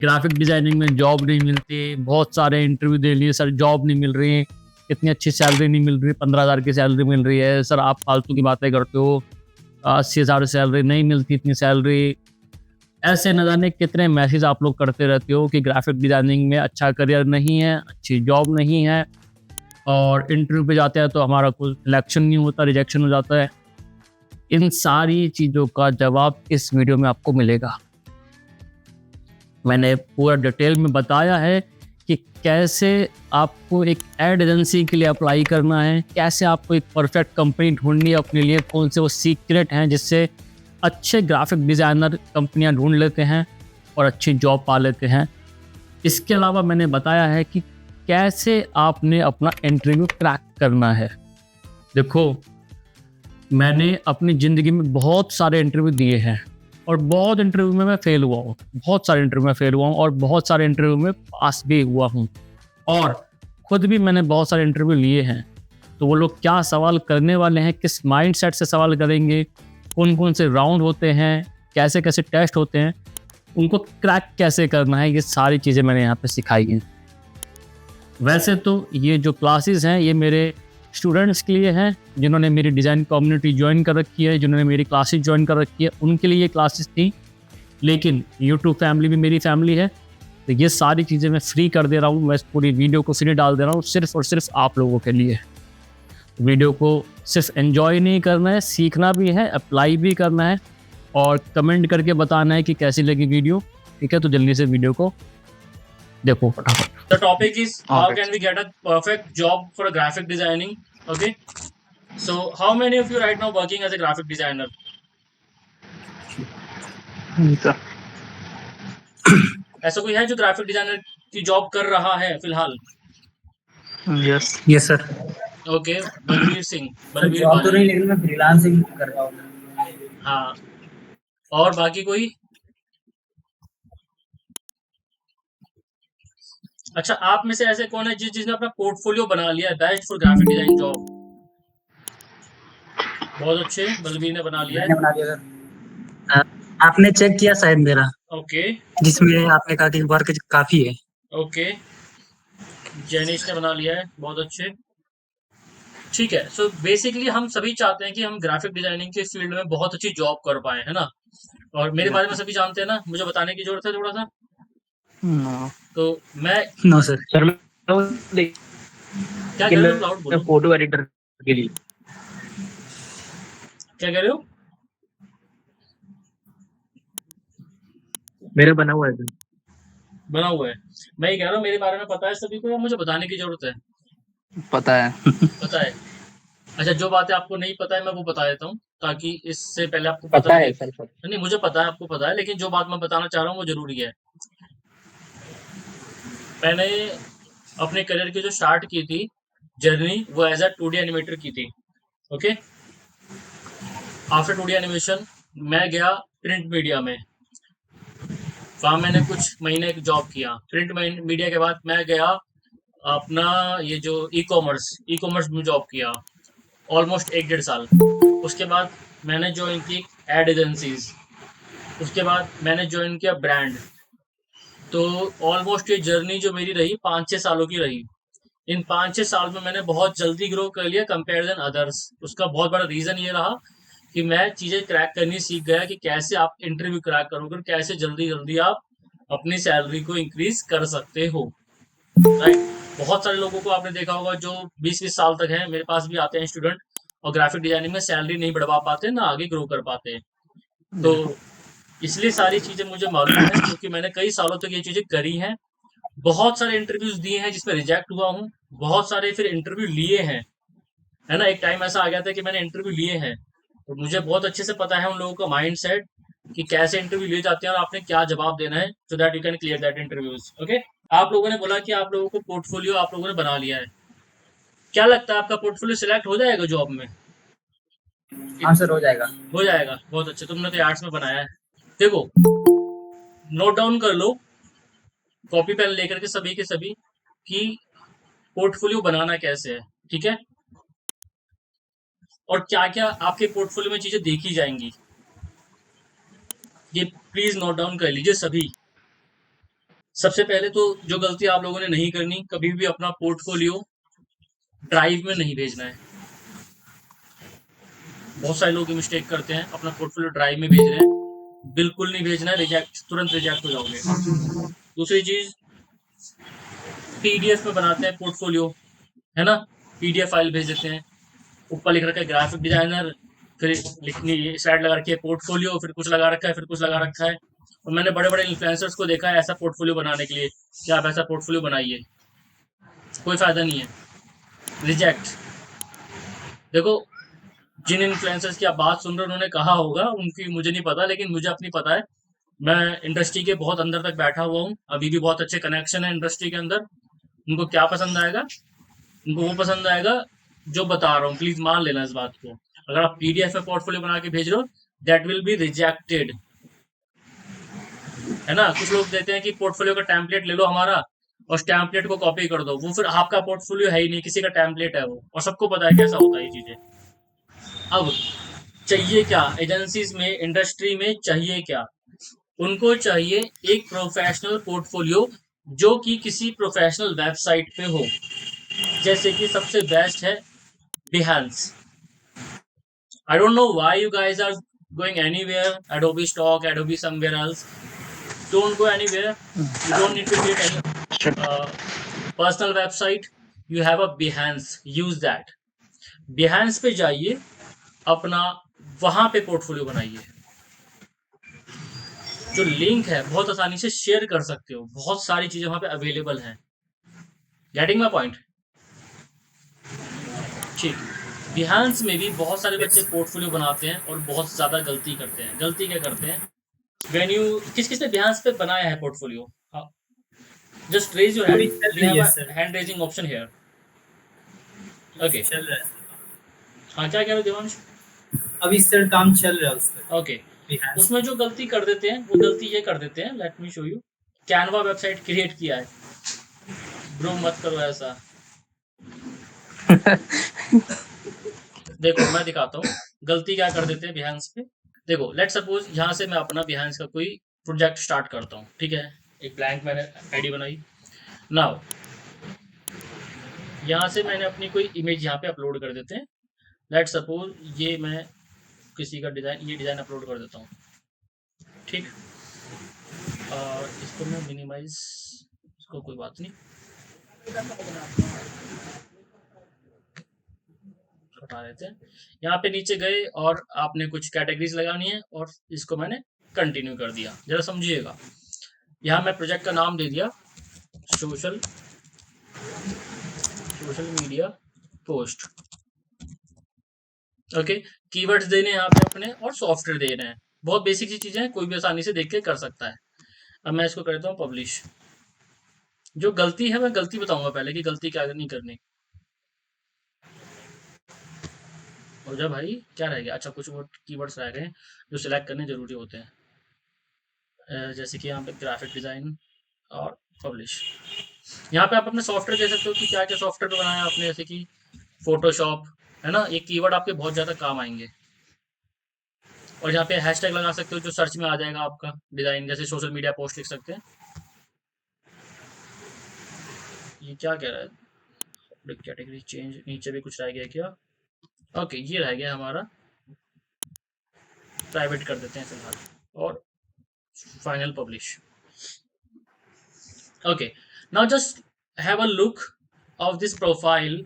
Graphic designing में job नहीं मिलती, बहुत सारे इंटरव्यू दे लिए सर, जॉब नहीं मिल रही, इतनी अच्छी सैलरी नहीं मिल रही, 15,000 की सैलरी मिल रही है सर, आप फालतू की बातें करते हो, 80,000 सैलरी नहीं मिलती, इतनी सैलरी। ऐसे न जाने कितने मैसेज आप लोग करते रहते हो कि ग्राफिक डिजाइनिंग में अच्छा करियर नहीं है, अच्छी जॉब नहीं है, और इंटरव्यू पे जाते हैं तो हमारा कोई सिलेक्शन नहीं होता, रिजेक्शन हो जाता है। इन सारी चीज़ों का जवाब इस वीडियो में आपको मिलेगा। मैंने पूरा डिटेल में बताया है कि कैसे आपको एक एड एजेंसी के लिए अप्लाई करना है, कैसे आपको एक परफेक्ट कंपनी ढूंढनी है अपने लिए, कौन से वो सीक्रेट हैं जिससे अच्छे ग्राफिक डिज़ाइनर कंपनियां ढूंढ लेते हैं और अच्छी जॉब पा लेते हैं। इसके अलावा मैंने बताया है कि कैसे आपने अपना इंटरव्यू क्रैक करना है। देखो, मैंने अपनी ज़िंदगी में बहुत सारे इंटरव्यू दिए हैं और बहुत इंटरव्यू में मैं फ़ेल हुआ हूँ, बहुत सारे इंटरव्यू में फ़ेल हुआ हूँ और बहुत सारे इंटरव्यू में पास भी हुआ हूँ, और खुद भी मैंने बहुत सारे इंटरव्यू लिए हैं। तो वो लोग क्या सवाल करने वाले हैं, किस माइंडसेट से सवाल करेंगे, कौन-कौन से राउंड होते हैं, कैसे-कैसे टेस्ट होते हैं, उनको क्रैक कैसे करना है, ये सारी चीज़ें मैंने यहाँ पे सिखाई हैं। वैसे तो ये जो क्लासेस हैं ये मेरे स्टूडेंट्स के लिए हैं, जिन्होंने मेरी डिज़ाइन कम्युनिटी ज्वाइन कर रखी है, जिन्होंने मेरी क्लासेस ज्वाइन कर रखी है, उनके लिए ये क्लासेस थी। लेकिन यूट्यूब फैमिली भी मेरी फैमिली है, तो ये सारी चीज़ें मैं फ्री कर दे रहा हूँ, मैं इस पूरी वीडियो को फ्री डाल दे रहा हूँ सिर्फ़ और सिर्फ़ आप लोगों के लिए। वीडियो को सिर्फ एंजॉय नहीं करना है, सीखना भी है, अप्लाई भी करना है, और कमेंट करके बताना है कि कैसी लगी वीडियो। ठीक है, तो जल्दी से वीडियो को देखो फटाफट। The topic is how can we get a perfect job for a graphic designing? Okay, so how many of you right now working as a graphic designer? ऐसा कोई है जो ग्राफिक डिजाइनर की जॉब कर रहा है फिलहाल? Yes sir. Okay, Balveer Singh, Balveer job तो नहीं, बाजी। लेकिन मैं फ्रीलांसिंग कर रहा हूँ। हाँ, और बाकी कोई? अच्छा, आप में से ऐसे कौन है जिसने अपना पोर्टफोलियो बना लिया है best for graphic design job? बहुत अच्छे, बलबीर ने बना लिया है। मैंने बना दिया सर। आपने चेक किया शायद मेरा, ओके जिसमें आपने कहा कि वर्क काफी है। ओके, जैनिश ने बना लिया है, बहुत अच्छे। ठीक है, सो बेसिकली हम सभी चाहते हैं कि हम ग्राफिक डिजाइनिंग के फील्ड में बहुत अच्छी जॉब कर पाए, है ना? और मेरे बारे में सभी जानते हैं ना, मुझे बताने की जरूरत है थोड़ा सा? नो तो मैं नो सर। सर मैं क्या कह रहे हो, लाउड बोलो। फोटो एडिटर के लिए क्या कह रहे हो? मेरा बना हुआ है सर। बना हुआ है। मैं ये कह रहा हूँ मेरे बारे में पता है सभी को या मुझे बताने की जरूरत है? पता है। पता है। अच्छा, जो बातें आपको नहीं पता है मैं वो बता देता हूँ, ताकि इससे पहले आपको पता पता लगे। है सर। नहीं, मुझे पता है, आपको पता है, लेकिन जो बात मैं बताना चाह रहा हूँ वो जरूरी है। मैंने अपने करियर की जो स्टार्ट की थी जर्नी, वो एज अ 2D एनिमेटर की थी। ओके, आफ्टर 2D एनिमेशन मैं गया प्रिंट मीडिया में। वहां मैंने कुछ महीने एक जॉब किया प्रिंट मीडिया के बाद मैं गया अपना ये जो ई कॉमर्स में जॉब किया ऑलमोस्ट 1 डेढ़ साल। उसके बाद मैंने ज्वाइन की एड एजेंसीज। उसके बाद मैंने ज्वाइन किया ब्रांड। तो ऑलमोस्ट ये जर्नी जो मेरी रही 5-6 सालों की रही। इन 5-6 साल में मैंने बहुत जल्दी ग्रो कर लिया कंपेयर देन अदर्स। उसका बहुत बड़ा रीजन ये रहा कि मैं चीजें क्रैक करनी सीख गया कि कैसे आप इंटरव्यू क्रैक करोगे और कैसे जल्दी जल्दी आप अपनी सैलरी को इंक्रीज कर सकते हो, राइट? बहुत सारे लोगों को आपने देखा होगा जो 20-20 साल तक हैं, मेरे पास भी आते हैं स्टूडेंट, और ग्राफिक डिजाइनिंग में सैलरी नहीं बढ़वा पाते, ना आगे ग्रो कर पाते। तो इसलिए सारी चीजें मुझे मालूम है क्योंकि मैंने कई सालों तक ये चीजें करी हैं। बहुत सारे इंटरव्यूज दिए हैं जिसमें रिजेक्ट हुआ हूँ, बहुत सारे फिर इंटरव्यू लिए हैं, है ना? एक टाइम ऐसा आ गया था कि मैंने इंटरव्यू लिए हैं, तो मुझे बहुत अच्छे से पता है उन लोगों का माइंड सेट कि कैसे इंटरव्यू लिए जाते हैं और आपने क्या जवाब देना है, so that you can clear that interviews. Okay, आप लोगों ने बोला कि आप लोगों को पोर्टफोलियो आप लोगों ने बना लिया है। क्या लगता है आपका पोर्टफोलियो सिलेक्ट हो जाएगा जॉब में? हाँ सर, हो जाएगा। हो जाएगा, बहुत अच्छे, तुमने तो आर्ट्स में बनाया है। देखो, नोट डाउन कर लो कॉपी पेन लेकर के सभी के सभी कि पोर्टफोलियो बनाना कैसे है, ठीक है? और क्या क्या आपके पोर्टफोलियो में चीजें देखी जाएंगी, ये प्लीज नोट डाउन कर लीजिए सभी। सबसे पहले तो जो गलती आप लोगों ने नहीं करनी, कभी भी अपना पोर्टफोलियो ड्राइव में नहीं भेजना है। बहुत सारे लोग ये मिस्टेक करते हैं, अपना पोर्टफोलियो ड्राइव में भेज रहे हैं, बिल्कुल नहीं भेजना है, रिजेक्ट, तुरंत रिजेक्ट हो जाओगे। दूसरी चीज, पीडीएफ में बनाते हैं पोर्टफोलियो, है ना, पीडीएफ फाइल भेज देते हैं, ऊपर लिख रखा है ग्राफिक डिजाइनर, फिर लिखनी स्लाइड लगा रखी है पोर्टफोलियो, फिर कुछ लगा रखा है, फिर कुछ लगा रखा है। और मैंने बड़े बड़े इन्फ्लुएंसर्स को देखा है ऐसा पोर्टफोलियो बनाने के लिए कि आप ऐसा पोर्टफोलियो बनाइए, कोई फायदा नहीं है, रिजेक्ट। देखो, जिन इन्फ्लुएंसर्स की आप बात सुन रहे हो उन्होंने कहा होगा, उनकी मुझे नहीं पता, लेकिन मुझे अपनी पता है। मैं इंडस्ट्री के बहुत अंदर तक बैठा हुआ हूँ, अभी भी बहुत अच्छे कनेक्शन है इंडस्ट्री के अंदर। उनको क्या पसंद आएगा? उनको वो पसंद आएगा जो बता रहा हूँ, प्लीज मान लेना इस बात को। अगर आप पीडीएफ में पोर्टफोलियो बना के भेज रहे हो, दैट विल बी रिजेक्टेड, है ना। कुछ लोग देते हैं कि पोर्टफोलियो का टेम्पलेट ले लो हमारा और उस टेम्पलेट को कॉपी कर दो, वो फिर आपका पोर्टफोलियो है ही नहीं, किसी का टेम्पलेट है वो, और सबको पता है कैसा होता है ये चीजें। अब चाहिए क्या एजेंसीज में, इंडस्ट्री में चाहिए क्या? उनको चाहिए एक प्रोफेशनल पोर्टफोलियो जो कि किसी प्रोफेशनल वेबसाइट पे हो, जैसे कि सबसे बेस्ट है Behance. I don't know why you guys are going anywhere, Adobe Stock, Adobe somewhere else. Don't go anywhere. You don't need to create any personal website. You have a Behance. Use that. Behance पे जाइए, अपना वहां पे portfolio बनाइए। जो link है बहुत आसानी से शेयर कर सकते हो, बहुत सारी चीजें वहां पे अवेलेबल हैं। Getting my point? ठीक। बिहांस में भी बहुत सारे बच्चे पोर्टफोलियो बनाते हैं और बहुत ज्यादा गलती करते हैं। गलती क्या करते हैं? व्हेन यू, किस किस ने बिहांस पे बनाया है portfolio? Just raise your hand, we have a hand raising option here. Okay, चल रहा है। हाँ, क्या कह रहे हो देवांश? अभी सर काम चल रहा है उस पर। ओके, उसमें जो गलती कर देते हैं, वो गलती ये कर देते हैं, late me show you. Canva website create किया है, ब्रो मत करो ऐसा। देखो मैं दिखाता हूँ गलती क्या कर देते हैं बिहांस पे। देखो, लेट सपोज यहाँ से मैं अपना बिहांस का कोई प्रोजेक्ट स्टार्ट करता हूँ, ठीक है, एक ब्लैंक मैंने आईडी बनाई। नाउ यहाँ से मैंने अपनी कोई इमेज यहाँ पे अपलोड कर देते हैं। लेट सपोज ये मैं किसी का डिजाइन, ये डिजाइन अपलोड कर देता हूँ, ठीक। और इसको मैं मिनिमाइज, इसको कोई बात नहीं, हटा देते हैं। यहाँ पे नीचे गए और आपने कुछ कैटेगरीज लगानी है और इसको मैंने कंटिन्यू कर दिया, जरा समझिएगा। यहाँ मैं प्रोजेक्ट का नाम दे दिया social media post. Okay, keywords देने हैं यहाँ पे अपने और सॉफ्टवेयर दे रहे हैं, बहुत बेसिक सी चीजें हैं, कोई भी आसानी से देख के कर सकता है। अब मैं इसको करता हूँ पब्लिश। जो गलती है मैं गलती बताऊंगा पहले कि गलती क्या नहीं करनी। हो जा भाई, क्या रह गया? अच्छा, कुछ वो कीवर्ड्स रह गए जो सिलेक्ट करने जरूरी होते हैं, जैसे कि यहाँ पे ग्राफिक डिजाइन और पब्लिश। यहाँ पे आप अपने सॉफ्टवेयर दे सकते हो कि क्या क्या सॉफ्टवेयर पे बनाया आपने, जैसे कि फोटोशॉप, है ना, ये कीवर्ड आपके बहुत ज्यादा काम आएंगे। और यहाँ पे हैशटैग लगा सकते हो जो सर्च में आ जाएगा आपका डिजाइन, जैसे सोशल मीडिया पोस्ट लिख सकते हैं। ये क्या कह रहा है? कैटेगरी चेंज, नीचे भी कुछ रह गया क्या? ओके, ये रह गया हमारा, प्राइवेट कर देते हैं फिलहाल, और final publish. Okay, now just have a look of this profile.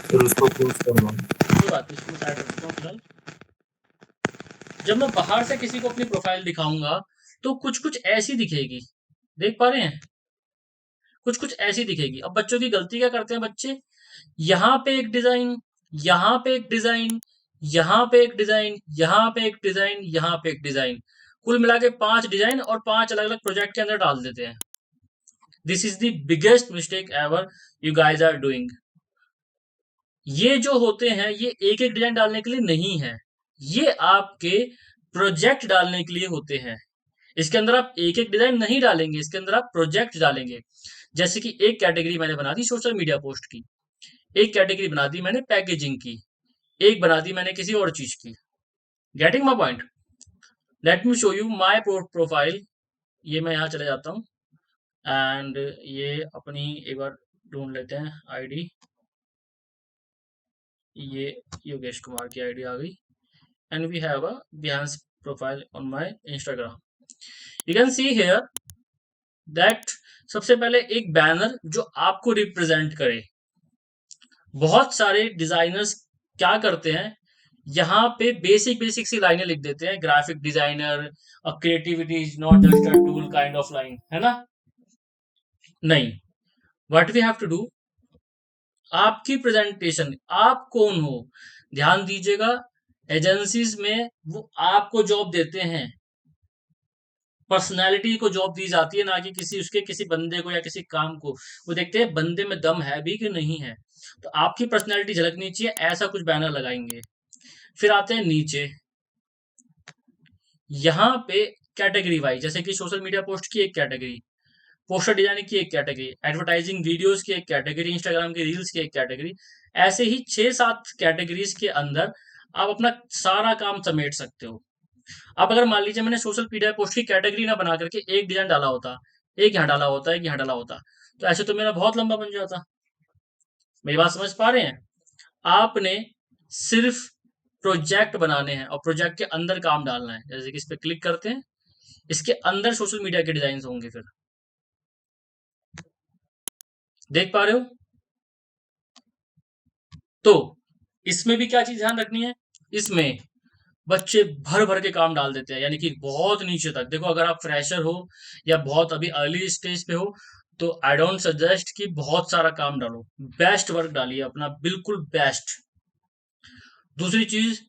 फिर उसको क्लोज कर दो। कोई बात नहीं, इसको साइड रखता हूँ फिलहाल। जब मैं बाहर से किसी को अपनी प्रोफाइल दिखाऊंगा तो कुछ कुछ ऐसी दिखेगी, देख पा रहे हैं? कुछ कुछ ऐसी दिखेगी। अब बच्चों की गलती क्या करते हैं बच्चे? यहाँ पे एक डिजाइन, यहाँ पे एक डिजाइन, यहाँ पे एक डिजाइन, यहाँ पे एक डिजाइन, यहाँ पे एक डिजाइन, कुल मिला के 5 डिजाइन और 5 अलग अलग प्रोजेक्ट के अंदर डाल देते हैं। This is the biggest mistake ever you guys are doing. ये जो होते हैं ये एक एक डिजाइन डालने के लिए नहीं है, ये आपके प्रोजेक्ट डालने के लिए होते हैं। इसके अंदर आप एक एक डिजाइन नहीं डालेंगे, इसके अंदर आप प्रोजेक्ट डालेंगे। जैसे कि एक कैटेगरी मैंने बना दी सोशल मीडिया पोस्ट की, एक कैटेगरी बना दी मैंने पैकेजिंग की, एक बना दी मैंने किसी और चीज की। Getting my point? Late me show you my profile. ये मैं यहाँ चले जाता हूँ एंड ये अपनी एक बार ढूंढ लेते हैं आईडी। ये योगेश कुमार की आईडी आ गई and we have a Behance profile on my Instagram. You can see here that सबसे पहले एक बैनर जो आपको रिप्रेजेंट करे। बहुत सारे डिजाइनर्स क्या करते हैं, यहाँ पे बेसिक बेसिक सी लाइनें लिख देते हैं, ग्राफिक डिजाइनर और creativity is not just a tool kind of line, है ना? नहीं, what we have to do, आपकी प्रेजेंटेशन, आप कौन हो, ध्यान दीजिएगा। एजेंसीज में वो आपको जॉब देते हैं, पर्सनैलिटी को जॉब दी जाती है, ना कि किसी बंदे को या किसी काम को। वो देखते हैं बंदे में दम है भी कि नहीं है। तो आपकी पर्सनैलिटी झलकनी चाहिए, ऐसा कुछ बैनर लगाएंगे। फिर आते हैं नीचे, यहाँ पे कैटेगरी वाइज, जैसे कि सोशल मीडिया पोस्ट की एक कैटेगरी, पोस्टर डिजाइनिंग की एक कैटेगरी, एडवर्टाइजिंग वीडियोस की एक कैटेगरी, इंस्टाग्राम की रील्स की एक कैटेगरी। ऐसे ही 6-7 कैटेगरीज के अंदर आप अपना सारा काम समेट सकते हो। अब अगर मान लीजिए मैंने सोशल मीडिया पोस्ट की कैटेगरी ना बना करके एक डिजाइन डाला होता, एक यहाँ डाला होता, एक यहाँ डाला होता, तो ऐसे तो मेरा बहुत लंबा बन जाता। मेरी बात समझ पा रहे हैं? आपने सिर्फ प्रोजेक्ट बनाने हैं और प्रोजेक्ट के अंदर काम डालना है। जैसे कि इस पे क्लिक करते हैं, इसके अंदर सोशल मीडिया के डिजाइन होंगे। फिर देख पा रहे हो? तो इसमें भी क्या चीज ध्यान रखनी है, इसमें बच्चे भर भर के काम डाल देते हैं, यानी कि बहुत नीचे तक। देखो, अगर आप फ्रेशर हो या बहुत अभी अर्ली स्टेज पे हो, तो आई डोंट सजेस्ट कि बहुत सारा काम डालो, बेस्ट वर्क डालिए अपना, बिल्कुल बेस्ट। दूसरी चीज,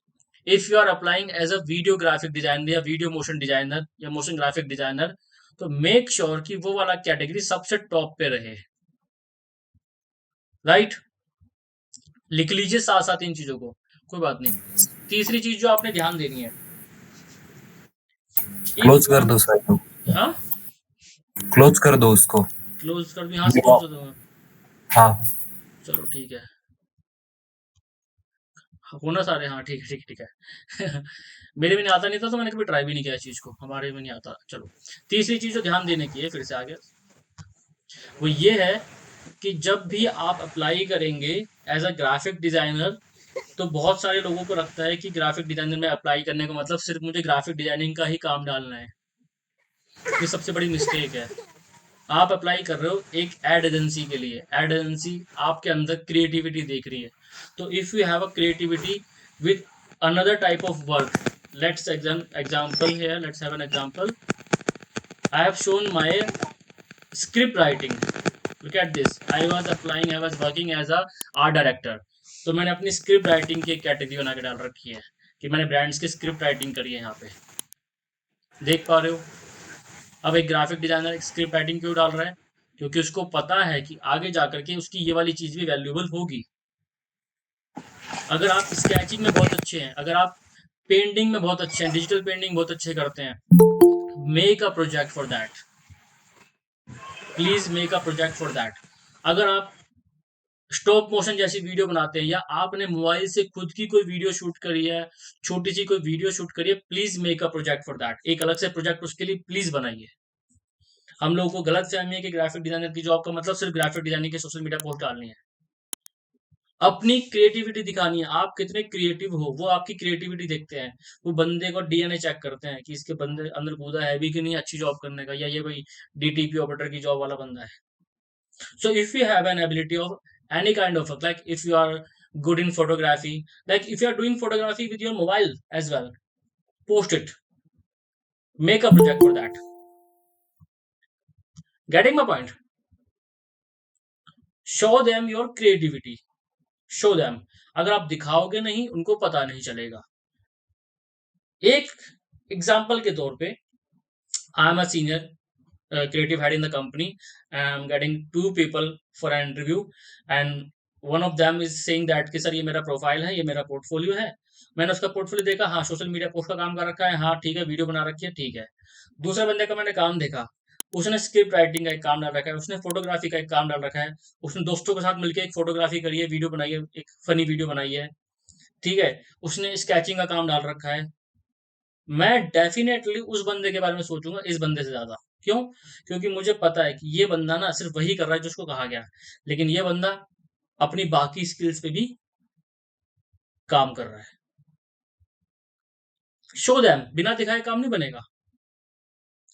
if you are applying as a video graphic designer या वीडियो मोशन डिजाइनर या मोशन ग्राफिक डिजाइनर, तो मेक श्योर कि वो वाला कैटेगरी सबसे टॉप पे रहे, राइट? लिख लीजिए साथ साथ इन चीजों को, कोई बात नहीं। तीसरी चीज जो आपने ध्यान देनी है, क्लोज कर दो सर, हाँ क्लोज कर दो उसको। क्लोज कर दूं, यहाँ से क्लोज कर दूंगा, हाँ, चलो ठीक है। होना सारे, हाँ ठीक है, ठीक है, ठीक है। मेरे में नहीं आता नहीं था, तो मैंने कभी ट्राई भी नहीं किया इस चीज को, हमारे में नहीं आता। चलो, तीसरी चीज जो ध्यान देने की है, फिर से आगे, वो ये है कि जब भी आप अप्लाई करेंगे एज अ ग्राफिक डिजाइनर, तो बहुत सारे लोगों को लगता है कि ग्राफिक डिजाइनर में अप्लाई करने का मतलब सिर्फ मुझे ग्राफिक डिजाइनिंग का ही काम डालना है। ये सबसे बड़ी मिस्टेक है। आप अप्लाई कर रहे हो एक एड एजेंसी के लिए, एड एजेंसी आपके अंदर क्रिएटिविटी देख रही है। तो if you have a creativity with another type of work, let's example here, let's have an example. I have shown my script writing, look at this, I was working as a art director. तो मैंने अपनी script writing की एक category बना के डाल रखी है कि मैंने ब्रांड्स की स्क्रिप्ट राइटिंग करी है। यहाँ पे देख पा रहे हो? अब एक ग्राफिक डिजाइनर एक स्क्रिप्ट राइटिंग क्यों डाल रहा है? क्योंकि उसको पता है कि आगे जाकर के उसकी ये वाली चीज भी वैल्यूएबल होगी। अगर आप स्केचिंग में बहुत अच्छे हैं, अगर आप पेंटिंग में बहुत अच्छे हैं, डिजिटल पेंटिंग बहुत अच्छे करते हैं, make a project for that, please make a project for that. अगर आप स्टॉप मोशन जैसी वीडियो बनाते हैं, या आपने मोबाइल से खुद की कोई वीडियो शूट करी है, छोटी सी कोई वीडियो शूट करी है, please make a project for that. एक अलग से प्रोजेक्ट उसके लिए प्लीज बनाइए। हम लोगों को गलत फहमी है कि ग्राफिक डिजाइनर की जॉब का मतलब सिर्फ ग्राफिक डिजाइनिंग के सोशल मीडिया पोस्ट डालनी है। अपनी क्रिएटिविटी दिखानी है, आप कितने क्रिएटिव हो, वो आपकी क्रिएटिविटी देखते हैं। वो बंदे को डीएनए चेक करते हैं कि इसके बंदे अंदर कूदा है भी कि नहीं अच्छी जॉब करने का, या ये कोई डीटीपी ऑपरेटर की जॉब वाला बंदा है। So if you have an ability of any kind of work, like if you are good in photography, like if you are doing photography with your mobile as well, post it, make a project for that. Getting my point? Show them your creativity. Show them. अगर आप दिखाओगे नहीं, उनको पता नहीं चलेगा। एक example के तौर पे, I am a senior creative head in the company, and I'm getting 2 people for an interview, and one of them is saying that कि सर ये मेरा प्रोफाइल है, ये मेरा पोर्टफोलियो है। मैंने उसका पोर्टफोलियो देखा, हाँ सोशल मीडिया पोस्ट का काम कर रखा है, हाँ ठीक है, वीडियो बना रखी है, ठीक है। दूसरे बंदे का मैंने काम देखा, उसने स्क्रिप्ट राइटिंग का एक काम डाल रखा है, उसने फोटोग्राफी का एक काम डाल रखा है, उसने दोस्तों के साथ मिलकर एक फोटोग्राफी करी है, वीडियो बनाई है, एक फनी वीडियो बनाई है, ठीक है, उसने स्केचिंग का काम डाल रखा है। मैं डेफिनेटली उस बंदे के बारे में सोचूंगा इस बंदे से ज्यादा। क्यों? क्योंकि मुझे पता है कि ये बंदा ना सिर्फ वही कर रहा है जो उसको कहा गया है, लेकिन ये बंदा अपनी बाकी स्किल्स पे भी काम कर रहा है। शो दैम, बिना दिखाए काम नहीं बनेगा।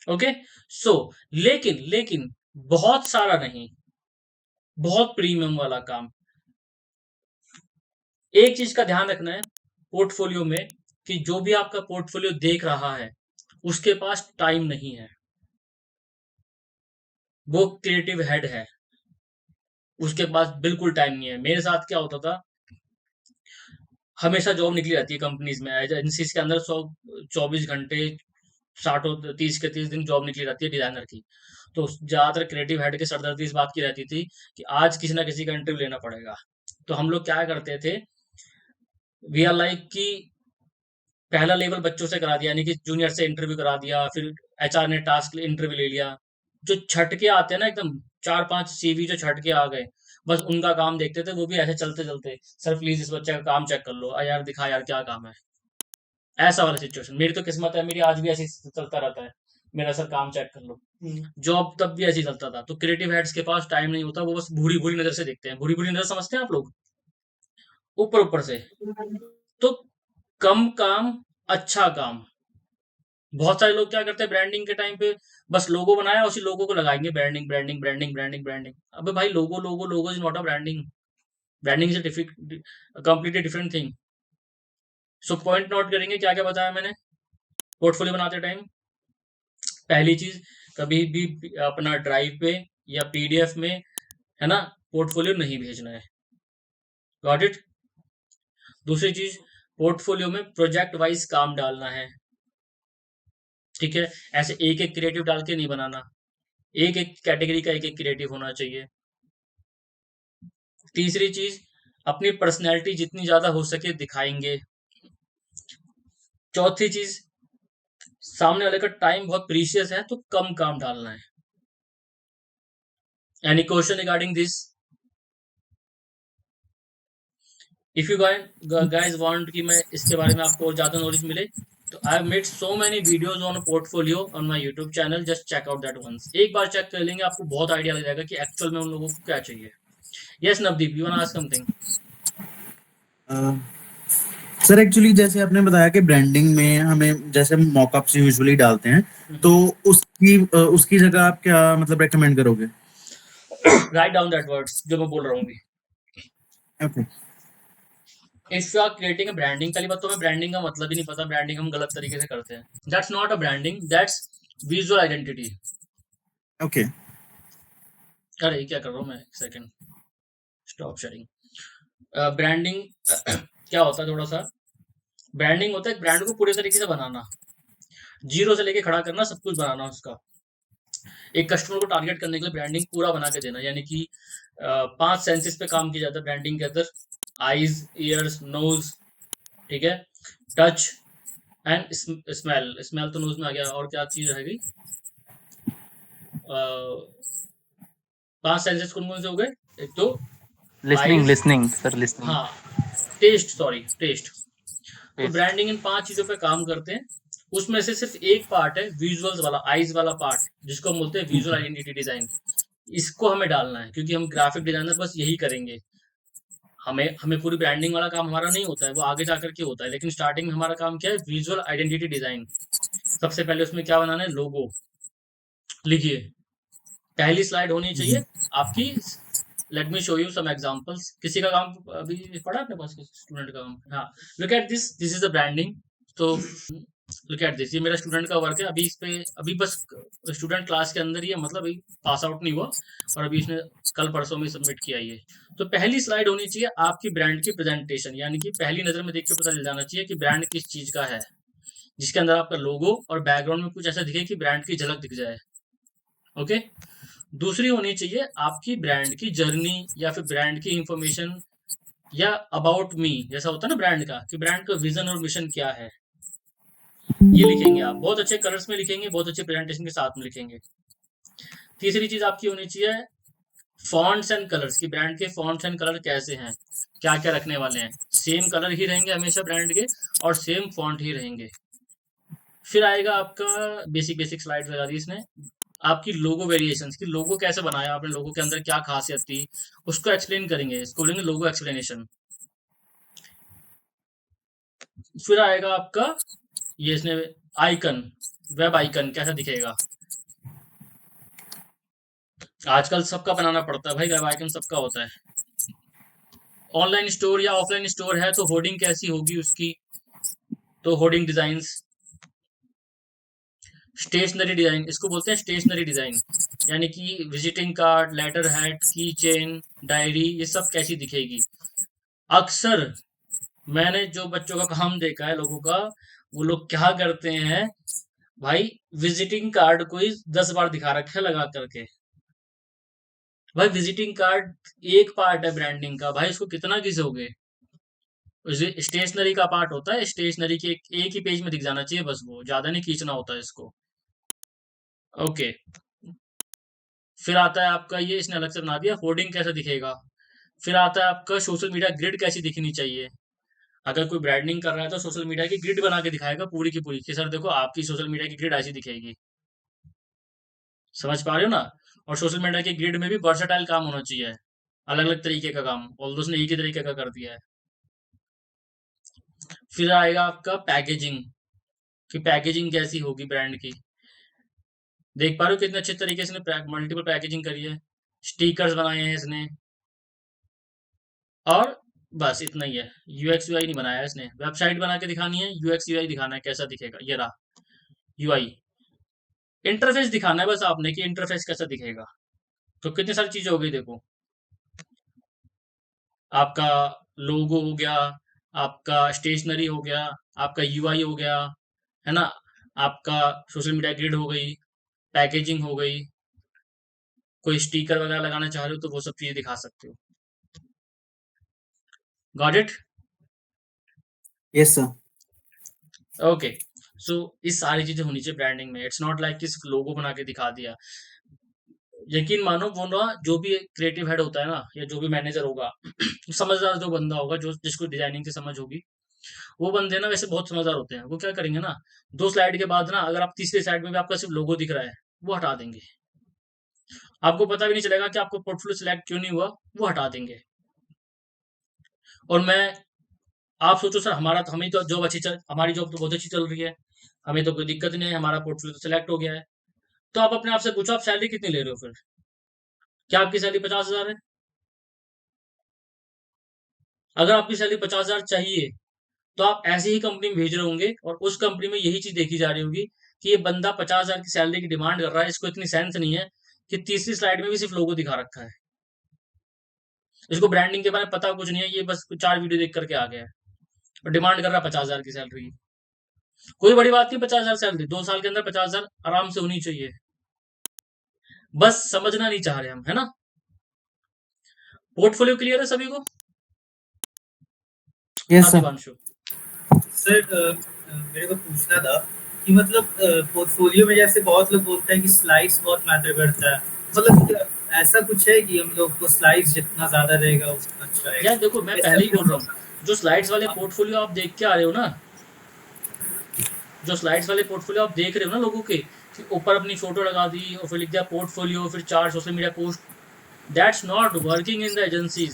ओके, सो लेकिन लेकिन बहुत सारा नहीं, बहुत प्रीमियम वाला काम। एक चीज का ध्यान रखना है पोर्टफोलियो में, कि जो भी आपका पोर्टफोलियो देख रहा है उसके पास टाइम नहीं है, वो क्रिएटिव हेड है, उसके पास बिल्कुल टाइम नहीं है। मेरे साथ क्या होता था, हमेशा जॉब निकली रहती है कंपनीज में, एजेंसीज के अंदर 124 घंटे, 60 30 के 30 दिन जॉब निकली रहती है डिजाइनर की। तो ज्यादातर क्रिएटिव हेड के सरदर्दी इस बात की रहती थी कि आज किसी ना किसी का इंटरव्यू लेना पड़ेगा। तो हम लोग क्या करते थे, वी आर लाइक कि पहला लेवल बच्चों से करा दिया, यानी कि जूनियर से इंटरव्यू करा दिया, फिर एचआर ने टास्क इंटरव्यू ले लिया। जो छटके आते हैं ना एकदम, 4 5 CV जो छटके आ गए, बस उनका काम देखते थे, वो भी ऐसे चलते चलते, सर प्लीज इस बच्चे का काम चेक कर लो, यार दिखा यार क्या काम है। ऐसा वाला सिचुएशन। मेरी तो किस्मत है, मेरी आज भी ऐसी चलता रहता है, मेरा सर काम चेक कर लो। जॉब तब भी ऐसे ही चलता था। तो क्रिएटिव हेड्स के पास टाइम नहीं होता, वो बस भूरी भूरी नजर से देखते हैं। भूरी भूरी नजर समझते हैं आप लोग? ऊपर ऊपर से। तो कम काम, अच्छा काम। बहुत सारे लोग क्या करते हैं ब्रांडिंग के टाइम पे, बस लोगो बनाया, उसी लोगो को लगाएंगे, branding branding branding branding branding. अबे भाई, logo logo logo is not a branding. Branding is completely different thing. So point note करेंगे क्या क्या बताया मैंने पोर्टफोलियो बनाते टाइम। पहली चीज, कभी भी अपना ड्राइव पे या पीडीएफ में, है ना, पोर्टफोलियो नहीं भेजना है। Got it? दूसरी चीज, पोर्टफोलियो में प्रोजेक्ट वाइज काम डालना है। ठीक है, ऐसे एक एक क्रिएटिव डाल के नहीं बनाना, एक एक कैटेगरी का एक एक क्रिएटिव होना चाहिए। तीसरी चीज, अपनी पर्सनैलिटी जितनी ज्यादा हो सके दिखाएंगे। चौथी चीज, सामने वाले का टाइम बहुत प्रीशियस है तो कम काम डालना है। Any question regarding this? If you guys want कि मैं इसके बारे में आपको और ज्यादा नॉलेज मिले, तो I have made so many videos on portfolio on my YouTube channel, just check out that once. एक बार चेक कर लेंगे, आपको बहुत आइडिया लग जाएगा कि एक्चुअल में उन लोगों को क्या चाहिए। Yes Navdeep, you want ask something? Sir actually जैसे आपने बताया कि ब्रांडिंग में हमें जैसे मॉकअप्स यूजुअली डालते हैं, तो उसकी जगह आप क्या मतलब रेकमेंड करोगे? राइट डाउन दैट वर्ड्स जो मैं बोल रहा हूँ अभी। Okay. If you are creating a branding, पहली बात तो हमें ब्रांडिंग का मतलब ही नहीं पता, ब्रांडिंग हम गलत तरीके से करते हैं। That's not a branding, that's visual identity. Okay. अरे क्या कर रहा हूँ मैं, एक सेकंड, स्टॉप शेयरिंग। ब्रांडिंग क्या होता है, थोड़ा सा ब्रांडिंग होता है ब्रांड को पूरे तरीके से बनाना, जीरो से लेके खड़ा करना, सब कुछ बनाना उसका। एक कस्टमर को टारगेट करने के लिए ब्रांडिंग पूरा बना के देना, यानी कि 5 सेंसेस पे काम किया जाता है ब्रांडिंग के अंदर। आईज, ईयर्स, नोज, ठीक है, टच एंड स्मेल। स्मेल तो नोज में आ गया, और क्या चीज रहेगी? 5 सेंसेस कौन कौन से हो गए? एक तो listening eyes, listening sir, listening. हाँ, टेस्ट, सॉरी टेस्ट। तो ब्रांडिंग इन 5 चीजों पे काम करते हैं। उसमें से सिर्फ एक पार्ट है विजुअल्स वाला, आईज वाला पार्ट, जिसको हम बोलते हैं विजुअल आइडेंटिटी डिजाइन। इसको हमें डालना है, क्योंकि हम ग्राफिक डिजाइनर बस यही करेंगे। हमें हमें पूरी ब्रांडिंग वाला काम हमारा नहीं होता है, वो आगे जाकर के होता है। लेकिन स्टार्टिंग में हमारा काम क्या है? Visual identity design. सबसे पहले उसमें क्या बनाना है? लोगो। लिखिए, पहली स्लाइड होनी चाहिए आपकी। Let me show you some examples. किसी का काम अभी पढ़ा अपने पास, स्टूडेंट का काम? हाँ, look at this, this is the branding. तो लुक एट दिस, ये मेरा स्टूडेंट का वर्क है। अभी इस पे अभी बस स्टूडेंट क्लास के अंदर ही है, मतलब अभी पास आउट नहीं हुआ, और अभी इसने कल परसों में सबमिट किया ये। तो पहली स्लाइड होनी चाहिए आपकी ब्रांड की प्रेजेंटेशन, यानी कि पहली नजर में देख के पता चल जाना चाहिए कि ब्रांड किस चीज का है, जिसके अंदर आपका लोगो और बैकग्राउंड में कुछ ऐसा दिखे कि ब्रांड की झलक दिख जाए। ओके। दूसरी होनी चाहिए आपकी ब्रांड की जर्नी, या फिर ब्रांड की इंफॉर्मेशन, या अबाउट मी जैसा होता है ना ब्रांड का, कि ब्रांड का विजन और मिशन क्या है। ये लिखेंगे आप, बहुत अच्छे कलर्स में लिखेंगे, बहुत अच्छे प्रेजेंटेशन के साथ में लिखेंगे। तीसरी चीज आपकी होनी चाहिए फॉन्ट्स एंड कलर्स, की ब्रांड के फॉन्ट्स एंड कलर कैसे हैं, क्या क्या रखने वाले हैं। सेम कलर ही रहेंगे हमेशा ब्रांड के, और सेम फॉन्ट ही रहेंगे। फिर आएगा आपका बेसिक स्लाइड लगा दी इसने, आपकी लोगो वेरिएशंस की, लोगो कैसे बनाया आपने, लोगो के अंदर क्या खासियत थी, उसको एक्सप्लेन करेंगे, इसको बोलेंगे लोगो एक्सप्लेनेशन। फिर आएगा आपका ये इसने आइकन, वेब आइकन कैसा दिखेगा। आजकल सबका बनाना पड़ता है भाई, वेब आइकन सबका होता है। ऑनलाइन स्टोर या ऑफलाइन स्टोर है तो होर्डिंग कैसी होगी उसकी, तो होर्डिंग डिजाइन्स। स्टेशनरी डिजाइन, इसको बोलते हैं स्टेशनरी डिजाइन, यानी कि विजिटिंग कार्ड, लेटर हेड, की चेन, डायरी, ये सब कैसी दिखेगी। अक्सर मैंने जो बच्चों का काम देखा है लोगों का, वो लोग क्या करते हैं भाई, विजिटिंग कार्ड को ही 10 बार दिखा रखा है लगा करके। भाई विजिटिंग कार्ड एक पार्ट है ब्रांडिंग का, भाई इसको कितना घिसोगे। स्टेशनरी का पार्ट होता है, स्टेशनरी के एक ही पेज में दिख जाना चाहिए बस, वो ज्यादा नहीं खींचना होता है इसको। ओके, फिर आता है आपका ये इसने अलग से बना दिया, होर्डिंग कैसा दिखेगा। फिर आता है आपका सोशल मीडिया ग्रिड कैसी दिखनी चाहिए। अगर कोई ब्रांडिंग कर रहा है तो सोशल मीडिया की ग्रिड बना के दिखाएगा पूरी की पूरी, कि सर देखो आपकी सोशल मीडिया की ग्रिड ऐसी दिखेगी। समझ पा रहे हो ना। और सोशल मीडिया की ग्रिड में भी वर्सेटाइल काम होना चाहिए, अलग अलग तरीके का काम, और उसने एक ही तरीके का कर दिया है। फिर आएगा आपका पैकेजिंग, कि पैकेजिंग कैसी होगी ब्रांड की। देख पा रहे हो कितने अच्छे तरीके से मल्टीपल पैकेजिंग करी है, स्टिकर्स बनाए हैं इसने, और बस इतना ही है। यूएक्स यूआई नहीं बनाया है इसने, वेबसाइट बना के दिखानी है, यूएक्स यूआई दिखाना है कैसा दिखेगा, ये रहा यूआई। इंटरफेस दिखाना है बस आपने कि इंटरफेस कैसा दिखेगा। तो कितनी सारी चीजें हो गई देखो, आपका लोगो हो गया, आपका स्टेशनरी हो गया, आपका यूआई हो गया, है ना, आपका सोशल मीडिया ग्रिड हो गई, पैकेजिंग हो गई, कोई स्टिकर वगैरह लगाना चाह रहे हो तो वो सब चीजें दिखा सकते हो। Got it. Yes sir. Okay, so इस सारी चीजें होनी चाहिए ब्रांडिंग में। इट्स नॉट लाइक किसी लोगो बना के दिखा दिया। यकीन मानो वो ना, जो भी क्रिएटिव हेड होता है ना, या जो भी मैनेजर होगा समझदार जो बंदा होगा, जो जिसको डिजाइनिंग की समझ होगी, वो बंदे ना वैसे बहुत समझदार होते हैं। वो क्या करेंगे ना, 2 स्लाइड के बाद ना अगर आप तीसरे स्लाइड में भी आपका सिर्फ लोगो दिख रहा है, वो हटा देंगे। आपको पता भी नहीं चलेगा कि आपको पोर्टफोलियो सिलेक्ट क्यों नहीं हुआ, वो हटा देंगे। और मैं, आप सोचो सर हमारा तो, हमें तो जॉब हमारी जॉब तो बहुत अच्छी चल रही है, हमें तो कोई दिक्कत नहीं है, हमारा पोर्टफोलियो तो सिलेक्ट हो गया है। तो आप अपने आप से पूछो, आप सैलरी कितनी ले रहे हो फिर। क्या आपकी सैलरी 50,000 है? अगर आपकी सैलरी 50,000 चाहिए, तो आप ऐसी ही कंपनी में भेज रहे होंगे, और उस कंपनी में यही चीज देखी जा रही होगी कि ये बंदा 50,000 की सैलरी की डिमांड कर रहा है, इसको इतनी सेंस नहीं है कि तीसरी स्लाइड में भी सिर्फ लोगो दिखा रखा है, इसको ब्रांडिंग के बारे में पता कुछ नहीं है, ये बस 4 वीडियो देख करके आ गया है और डिमांड कर रहा है 50,000 की सैलरी। कोई बड़ी बात नहीं, 50,000 सैलरी 2 साल के अंदर 50,000 आराम से होनी चाहिए, बस समझना नहीं चाह रहे हम, है ना। पोर्टफोलियो क्लियर है सभी को? यस हाँ सर। दिवांशु। सर मेरे को पूछना था कि मतलब पोर्टफोलियो में जैसे बहुत लोग बोलते हैं कि स्लाइड्स बहुत मैटर करता है, मतलब क्या ऐसा कुछ है कि हम लोग को स्लाइड्स जितना ज्यादा रहेगा उतना अच्छा यार रहेगा? देखो, मैं ऐसा पहले ही क्यों बोल रहा होता हूँ, जो स्लाइड्स वाले पोर्टफोलियो आप देख के आ रहे हो ना, जो स्लाइड्स वाले पोर्टफोलियो आप देख रहे हो ना लोगों के, कि ऊपर अपनी फोटो लगा दी और फिर लिख दिया पोर्टफोलियो, फिर 4 social media post, that's not working in the agencies.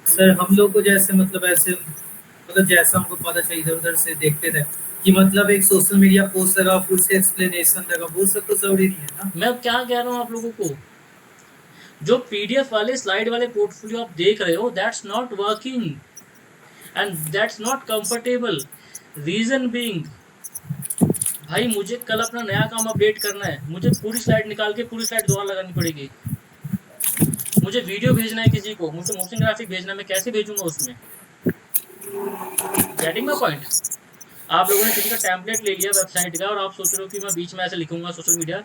Sir हम लोग को जैसे मतलब ऐसे मतलब जैसा हमको पता चाहिए इधर उधर से देखते थे कि मतलब एक सोशल मीडिया पोस्ट लगा फिर उससे एक्सप्लेनेशन लगा, वो सब तो जरूरी नहीं है ना। मैं क्या कह रहा हूँ आप लोगों को, जो पीडीएफ वाले स्लाइड वाले पोर्टफोलियो आप देख रहे हो, that's not working and that's not comfortable. Reason being, भाई मुझे कल अपना नया काम अपडेट करना है, मुझे पूरी स्लाइड निकाल के पूरी स्लाइड दोबारा लगानी पड़ेगी। मुझे वीडियो भेजना है किसी को, मुझे मोशन ग्राफिक भेजना है, मैं कैसे भेजूंगा उसमें। Getting my point. आप लोगों ने किसी का टेम्पलेट ले लिया वेबसाइट का और आप सोच रहे हो कि मैं बीच में ऐसे लिखूंगा social media,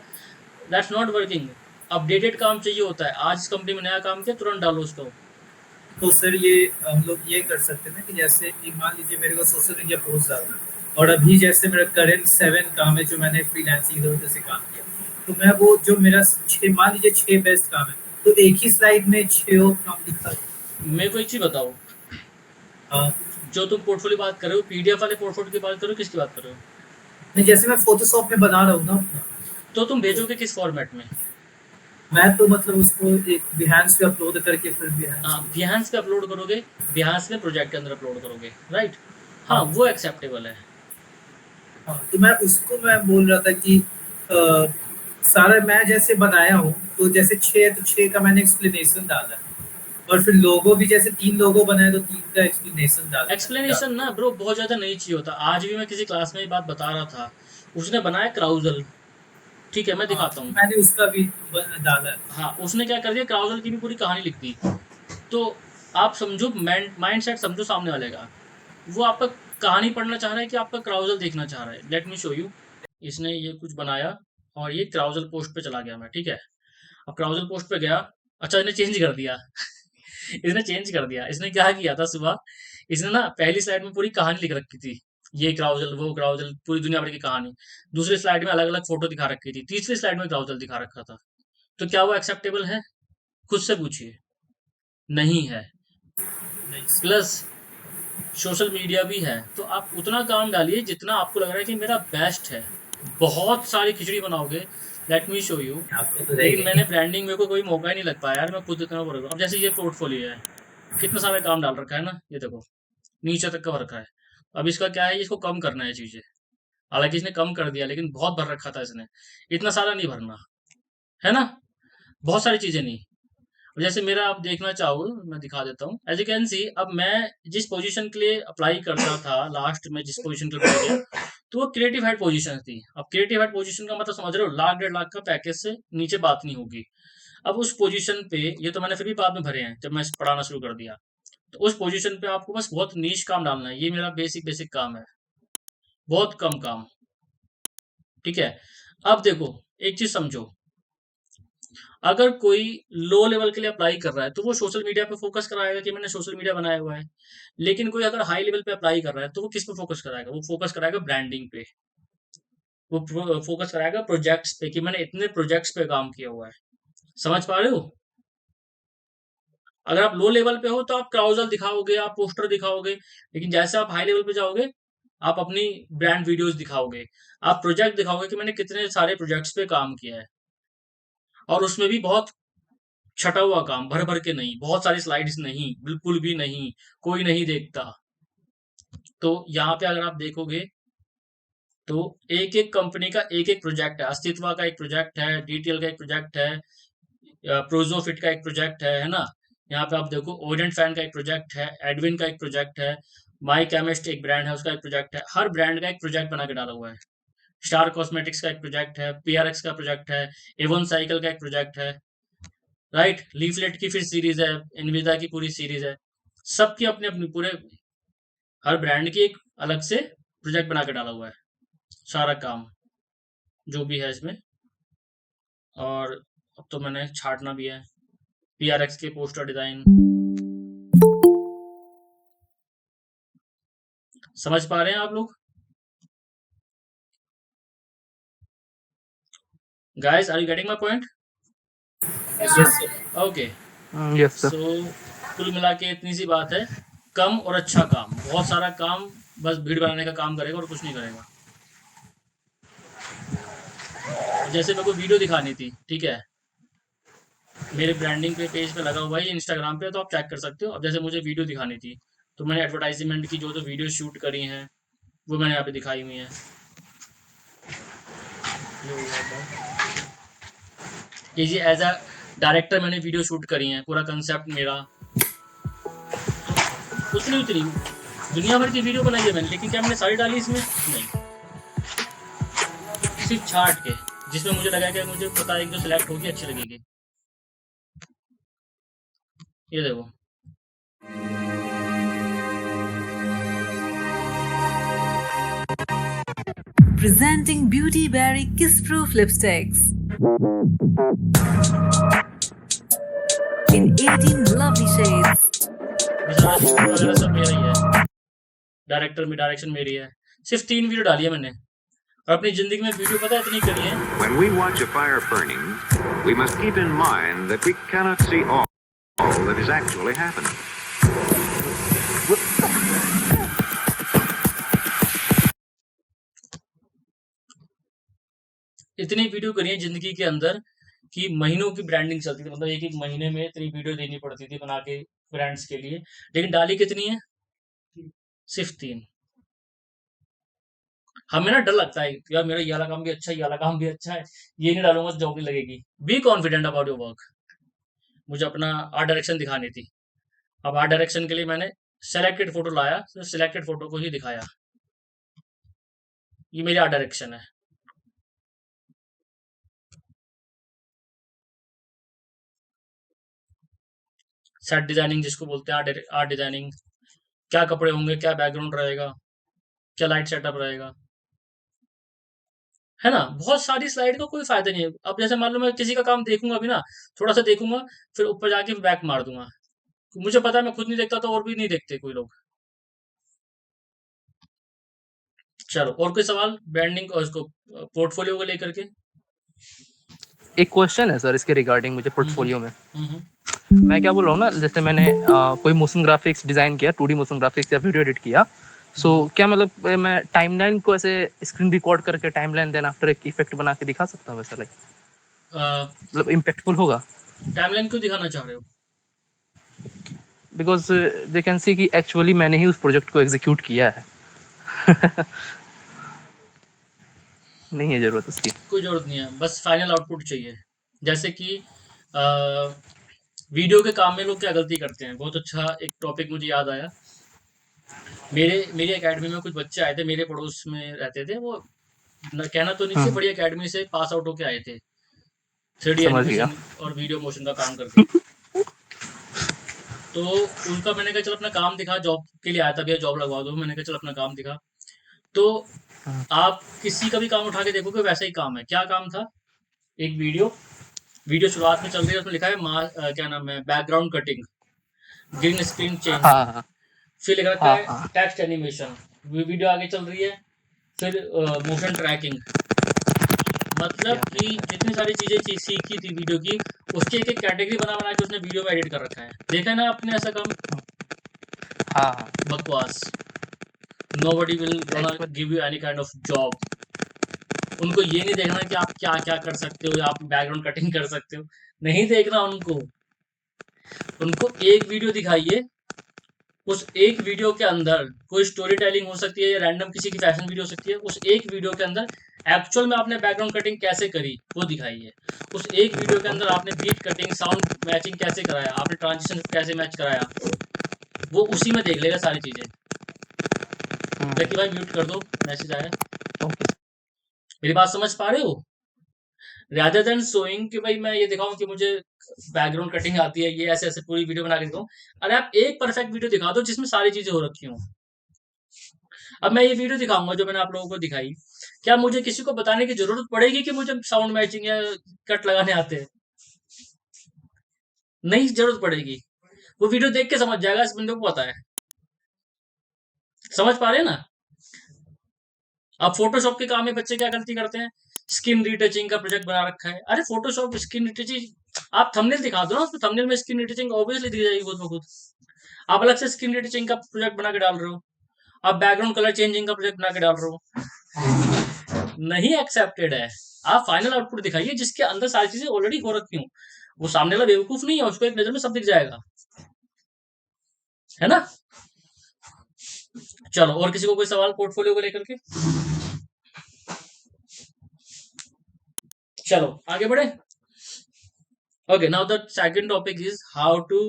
that's not working. Updated काम चाहिए होता है, आज इस कंपनी में नया काम किया तुरंत डालो उसको। तो सर ये हम लोग ये कर सकते हैं कि जैसे कि मान लीजिए मेरे को सोशल मीडिया पोस्ट डालना है और अभी जैसे मेरा करंट 7 काम है जो मैंने फ्रीलांसिंग इधर उधर से काम किया, तो मैं वो जो मेरा 6 मान लीजिए 6 बेस्ट काम है, तो एक ही स्लाइड में 6 और काम दिखा दूं। मेरे को एक चीज बताओ, हाँ जो तुम पोर्टफोलियो बात कर रहे हो, पीडीएफ वाले पोर्टफोलियो की बात कर रहे हो, किसकी बात कर रहे हो? नहीं, जैसे मैं फोटोशॉप में बना रहा हूँ ना अपना, तो तुम भेजोगे किस फॉर्मेट में? मैं तो मतलब उसको एक बिहांस पे अपलोड करके फिर हाँ, बिहांस पे अपलोड करोगे, बिहांस में प्रोजेक्ट के अंदर अपलोड करोगे, राइट? हाँ, वो एक्सेप्टेबल है। हाँ, तो मैं उसको मैं बोल रहा था कि सारा मैं जैसे बनाया हूँ, तो जैसे 6 का मैंने एक्सप्लेनेशन डाला है, और फिर लोगो भी जैसे 3 लोगो बनाए तो 3 का एक्सप्लेनेशन डाला। एक्सप्लेनेशन ना ब्रो बहुत ज्यादा नहीं चाहिए होता। आज भी मैं किसी क्लास में ये बात बता रहा था, उसने बनाया क्राउजल, ठीक है, मैं दिखाता हूँ। मैंने उसका भी डाला है। हाँ, उसने क्या कर दिया, क्राउजल की भी पूरी कहानी लिख दी। तो आप समझो, माइंड सेट समझो सामने वाले का, वो आपका कहानी पढ़ना चाह रहा है कि आपका क्राउजल देखना चाह रहा है। Late me show you. इसने ये कुछ बनाया और ये क्राउजल पोस्ट पे चला गया मैं, ठीक है। अब क्राउजल पोस्ट पे गया, अच्छा इसने चेंज कर दिया इसने चेंज कर दिया। इसने क्या किया था सुबह, इसने ना पहली स्लाइड में पूरी कहानी लिख रखी थी, ये क्राउजल वो क्राउजल, पूरी दुनिया भर की कहानी। दूसरी स्लाइड में अलग अलग फोटो दिखा रखी थी, तीसरी स्लाइड में क्राउजल दिखा रखा था। तो क्या वो एक्सेप्टेबल है? खुद से पूछिए, नहीं है। प्लस सोशल मीडिया भी है, तो आप उतना काम डालिए जितना आपको लग रहा है कि मेरा बेस्ट है। बहुत सारी खिचड़ी बनाओगे, लेट मी शो यू। आपको तो लेकिन मैंने ब्रांडिंग में कोई मौका ही नहीं लग पाया यार, मैं खुद इतना बोल रहा हूँ। अब जैसे ये पोर्टफोलियो है, कितना सारा काम डाल रखा है ना, ये देखो नीचे तक का भर रखा है। अब इसका क्या है, इसको कम करना है चीजें। हालांकि इसने कम कर दिया, लेकिन बहुत भर रखा था इसने, इतना सारा नहीं भरना है ना, बहुत सारी चीजें नहीं। अब जैसे मेरा आप देखना चाहो, मैं दिखा देता हूँ। एज यू कैन सी, अब मैं जिस पोजीशन के लिए अप्लाई करता था, लास्ट में जिस पोजीशन के लिए अप्लाई किया, तो वो क्रिएटिव हेड पोजीशन थी। अब क्रिएटिव हेड पोजीशन का मतलब समझ रहे हो, 1 लाख 1.5 लाख का पैकेज से नीचे बात नहीं होगी। अब उस पोजीशन पे, ये तो मैंने फिर भी बाद में भरे हैं जब मैं पढ़ाना शुरू कर दिया, तो उस पोजीशन पे आपको बस बहुत नीश काम डालना है। ये मेरा बेसिक काम है, बहुत कम काम, ठीक है। अब देखो एक चीज समझो, अगर कोई लो लेवल के लिए अप्लाई कर रहा है तो वो सोशल मीडिया पे फोकस कराएगा कि मैंने सोशल मीडिया बनाया हुआ है। लेकिन कोई अगर हाई लेवल पे अप्लाई कर रहा है तो वो किस पे फोकस कराएगा? वो फोकस कराएगा ब्रांडिंग पे, वो फोकस कराएगा प्रोजेक्ट्स पे कि मैंने इतने प्रोजेक्ट्स पे काम किया हुआ है। समझ पा रहे हो? अगर आप लो लेवल पे हो तो आप क्राउजल दिखाओगे, आप पोस्टर दिखाओगे, लेकिन जैसे आप हाई लेवल पे जाओगे, आप अपनी ब्रांड वीडियोस दिखाओगे, आप प्रोजेक्ट दिखाओगे कि मैंने कितने सारे प्रोजेक्ट्स पे काम किया है, और उसमें भी बहुत छटा हुआ काम, भर भर के नहीं, बहुत सारी स्लाइड्स नहीं, बिल्कुल भी नहीं, कोई नहीं देखता। तो यहाँ पे अगर आप देखोगे तो एक एक कंपनी का एक एक प्रोजेक्ट है। अस्तित्व का एक प्रोजेक्ट है, डीटीएल का एक प्रोजेक्ट है, प्रोजोफिट का एक प्रोजेक्ट है ना। यहाँ पे आप देखो, ओडेंट फैन का एक प्रोजेक्ट है, एडविन का एक प्रोजेक्ट है, माई केमिस्ट एक ब्रांड है, उसका एक प्रोजेक्ट है। हर ब्रांड का एक प्रोजेक्ट बना के डाला हुआ है। स्टार कॉस्मेटिक्स का एक प्रोजेक्ट है, पीआरएक्स का प्रोजेक्ट है, एवन साइकिल का एक प्रोजेक्ट है, राइट। लीफलेट की फिर सीरीज है, इनविदा की पूरी सीरीज है। सबकी अपने अपने पूरे, हर ब्रांड की एक अलग से प्रोजेक्ट बना के डाला हुआ है, सारा काम जो भी है इसमें। और अब तो मैंने छाटना भी है, पीआरएक्स के पोस्टर डिजाइन। समझ पा रहे हैं आप लोग? Guys, are you getting my point? Okay, Yes, sir. So कुल मिला के इतनी सी बात है, कम और अच्छा काम, बहुत सारा काम बस भीड़ बनाने का काम करेगा और कुछ नहीं करेगा। जैसे मेरे को वीडियो दिखानी थी, ठीक है, मेरे ब्रांडिंग पे पेज पे लगा हुआ है, इंस्टाग्राम पे, तो आप चेक कर सकते हो। अब जैसे मुझे वीडियो दिखानी थी, तो मैंने एडवर्टाइजमेंट की जो वीडियो शूट करी हैं वो मैंने यहाँ पे दिखाई हुई हैं। ये जी एज अ डायरेक्टर मैंने वीडियो शूट करी हैं, पूरा कंसेप्ट मेरा। उतनी दुनिया भर की वीडियो बनाई है मैंने, लेकिन क्या मैंने सारी डाली इसमें? नहीं, सिर्फ छाट के, जिसमें मुझे लगा कि मुझे पता है कि जो सिलेक्ट होगी अच्छी लगेगी। ये देखो, Presenting Beauty Berry Kiss Proof Lipsticks in 18 lovely shades. वगैरह सब मेरा ही है, डायरेक्टर में डायरेक्शन मेरी है। सिर्फ 3 वीडियो डाली है मैंने, और अपनी जिंदगी में वीडियो पता है इतनी करी है। When we watch a fire burning, we must keep in mind that we cannot see all that is actually happening. इतनी वीडियो करी है जिंदगी के अंदर कि महीनों की ब्रांडिंग चलती थी, मतलब एक एक महीने में इतनी वीडियो देनी पड़ती थी बना के ब्रांड्स के लिए, लेकिन डाली कितनी है? सिर्फ 3। हमें ना डर लगता है कि यार मेरा ये वाला काम भी अच्छा है, ये वाला काम भी अच्छा है, ये नहीं डालूंगा तो जॉब नहीं लगेगी। Be confident about your work. मुझे अपना आर्ट डायरेक्शन दिखानी थी। अब आर्ट डायरेक्शन के लिए मैंने सेलेक्टेड फोटो लाया, तो सेलेक्टेड फोटो को ही दिखाया, ये मेरी आर्ट डायरेक्शन है। सेट डिजाइनिंग जिसको बोलते हैं, आर्ट डिजाइनिंग, क्या कपड़े होंगे, क्या बैकग्राउंड रहेगा, क्या लाइट सेटअप रहेगा, है ना? बहुत सारी स्लाइड का कोई फायदा नहीं है। अब जैसे मान लो मैं किसी का काम देखूंगा भी ना, थोड़ा सा देखूंगा, फिर ऊपर जाके बैक मार दूंगा। मुझे पता है मैं खुद नहीं देखता तो और भी नहीं देखते कोई लोग। चलो, और कोई सवाल ब्रांडिंग और इसको पोर्टफोलियो को लेकर के? एक क्वेश्चन है सर इसके रिगार्डिंग मुझे पोर्टफोलियो में। हम्म, मैं क्या बोल रहा हूँ ना, जैसे मैंने कोई मोशन ग्राफिक्स डिजाइन किया, 2D मोशन ग्राफिक्स या वीडियो एडिट किया, सो क्या मतलब मैं टाइमलाइन को ऐसे स्क्रीन रिकॉर्ड करके टाइमलाइन देन आफ्टर एक इफेक्ट बना के दिखा सकता हूँ वैसा, लाइक मतलब इम्पैक्टफुल होगा? टाइमलाइन क्यों दिखाना चाह रहे हो? बिकॉज दे कैन सी कि एक्चुअली मैंने ही उस प्रोजेक्ट को एग्जीक्यूट किया है। नहीं है जरूरत उसकी। कोई जरूरत नहीं है, बस फाइनल आउटपुट चाहिए। जैसे कि वीडियो के काम में लोग क्या गलती करते हैं, बहुत अच्छा एक टॉपिक मुझे याद आया। मेरी एकेडमी में कुछ बच्चे आए थे, मेरे पड़ोस में रहते थे वो, कहना तो नहीं चाहिए, बड़ी एकेडमी से पास आउट होके आए थे, 3D समझ गया। एनिमेशन और वीडियो मोशन का काम करके। तो उनका मैंने कहा चल अपना काम दिखा, जॉब के लिए आया था, भैया जॉब लगवा दो। मैंने कहा चल अपना काम दिखा। तो आप किसी का भी काम उठा के देखोगे वैसा ही काम है। क्या काम था? एक वीडियो शुरुआत में चल रही है, उसमें लिखा है क्या नाम है, background cutting, green screen change, हाँ फिर लिख रखा है हाँ टेक्स्ट एनिमेशन, वीडियो आगे चल रही है, फिर मोशन ट्रैकिंग। मतलब कि जितनी सारी चीजें सीखी थी वीडियो की, उसकी एक एक कैटेगरी बना बना के उसने वीडियो में एडिट कर रखा है। देखा है ना आपने ऐसा काम? हाँ बकवास। Nobody will gonna give you any kind of job. उनको ये नहीं देखना कि आप क्या क्या कर सकते हो, या आप बैकग्राउंड कटिंग कर सकते हो, नहीं देखना उनको। उनको एक वीडियो दिखाइए, उस एक वीडियो के अंदर कोई स्टोरी टेलिंग हो सकती है या रैंडम किसी की फैशन वीडियो हो सकती है, उस एक वीडियो के अंदर एक्चुअल में आपने बैकग्राउंड कटिंग कैसे करी वो दिखाइए। उस एक वीडियो के अंदर आपने बीट कटिंग, साउंड मैचिंग कैसे कराया, आपने ट्रांजिशन कैसे मैच कराया, वो उसी में देख लेगा सारी चीजें। लकी भाई म्यूट कर दो, मैसेज आया। मेरी बात समझ पा रहे हो? रादर देन शोइंग कि भाई मैं ये दिखाऊं कि मुझे बैकग्राउंड कटिंग आती है, ये ऐसे ऐसे पूरी वीडियो बना के दिखाऊं, अरे आप एक परफेक्ट वीडियो दिखा दो जिसमें सारी चीजें हो रखी हों। अब मैं ये वीडियो दिखाऊंगा जो मैंने आप लोगों को दिखाई, क्या मुझे किसी को बताने की जरूरत पड़ेगी कि मुझे साउंड मैचिंग या कट लगाने आते हैं? नहीं जरूरत पड़ेगी, वो वीडियो देख के समझ जाएगा, इस बंदे को पता है। समझ पा रहे हैं ना? अब फोटोशॉप के काम में बच्चे क्या गलती करते हैं, स्किन रिटचिंग का प्रोजेक्ट बना रखा है। अरे फोटोशॉप स्किन रिटचिंग, आप थंबनेल दिखा दो ना, उसमें थंबनेल में स्किन रिटचिंग ऑब्वियसली दिख जाएगी खुद ब खुद। आप अलग से स्किन रिटचिंग का प्रोजेक्ट बना के डाल रहे हो, आप बैकग्राउंड कलर चेंजिंग का प्रोजेक्ट बना के डाल रहे हो, नहीं एक्सेप्टेड है। आप फाइनल आउटपुट दिखाइए जिसके अंदर सारी चीजें ऑलरेडी हो रखी हूँ। वो सामने वाला बेवकूफ नहीं है, उसको एक नजर में सब दिख जाएगा, है ना? चलो, और किसी को कोई सवाल पोर्टफोलियो को लेकर के? चलो आगे बढ़े। Okay, now the second topic is how to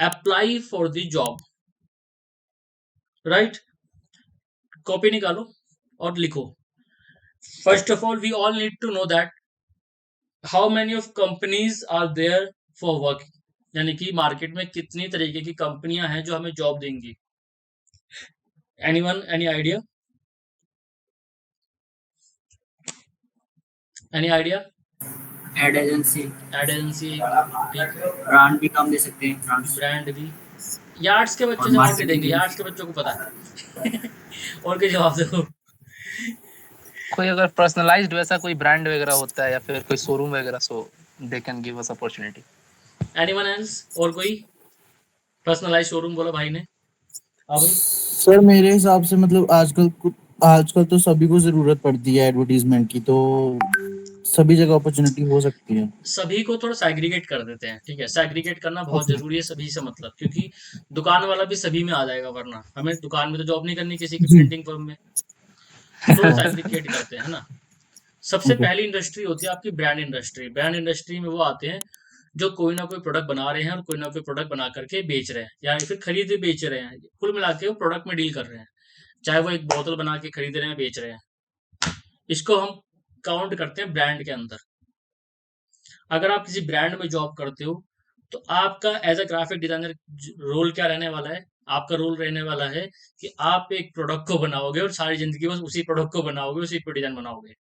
apply for the job. Right, copy निकालो और लिखो। First of all we all need to know that how many of companies are there for work, यानी कि market में कितनी तरीके की कंपनियां हैं जो हमें जॉब देंगी। Anyone, any idea? Any idea? Ad agency, brand भी काम दे सकते हैं, ब्रांड भी। यार्ड्स के बच्चे जवाब नहीं देंगे, यार्ड्स के बच्चों को पता है। और क्या जवाब दो? कोई अगर पर्सनलाइज्ड वैसा कोई ब्रांड वगैरह होता है या फिर कोई शोरूम वगैरह, so they can give us opportunity. Anyone else? और कोई पर्सनलाइज शोरूम बोला भाई ने। अब सर मेरे हिसाब से मतलब आजकल आजकल तो सभी को जरूरत पड़ती है एडवर्टीजमेंट की, तो सभी जगह अपॉर्चुनिटी हो सकती है। सभी को थोड़ा सैग्रीगेट कर देते हैं, ठीक है, सैग्रीगेट करना बहुत ओके। जरूरी है सभी से, मतलब क्योंकि दुकान वाला भी सभी में आ जाएगा, वरना हमें दुकान में तो जॉब नहीं करनी किसी की जी। प्रिंटिंग फर्म में, तो सैग्रीगेट करते हैं ना। सबसे ओके। पहली इंडस्ट्री होती है आपकी ब्रांड इंडस्ट्री। ब्रांड इंडस्ट्री में वो आते हैं जो कोई ना कोई प्रोडक्ट बना रहे हैं और कोई ना कोई प्रोडक्ट बना करके बेच रहे हैं, या फिर खरीद के बेच रहे हैं, कुल मिला के वो प्रोडक्ट में डील कर रहे हैं, चाहे वो एक बोतल बना के खरीद रहे हैं बेच रहे हैं, इसको हम काउंट करते हैं ब्रांड के अंदर। अगर आप किसी ब्रांड में जॉब करते हो तो आपका as a graphic designer role क्या रहने वाला है? आपका रोल रहने वाला है कि आप एक प्रोडक्ट को बनाओगे और सारी जिंदगी बस उसी प्रोडक्ट को बनाओगे, उसी पर डिजाइन बनाओगे।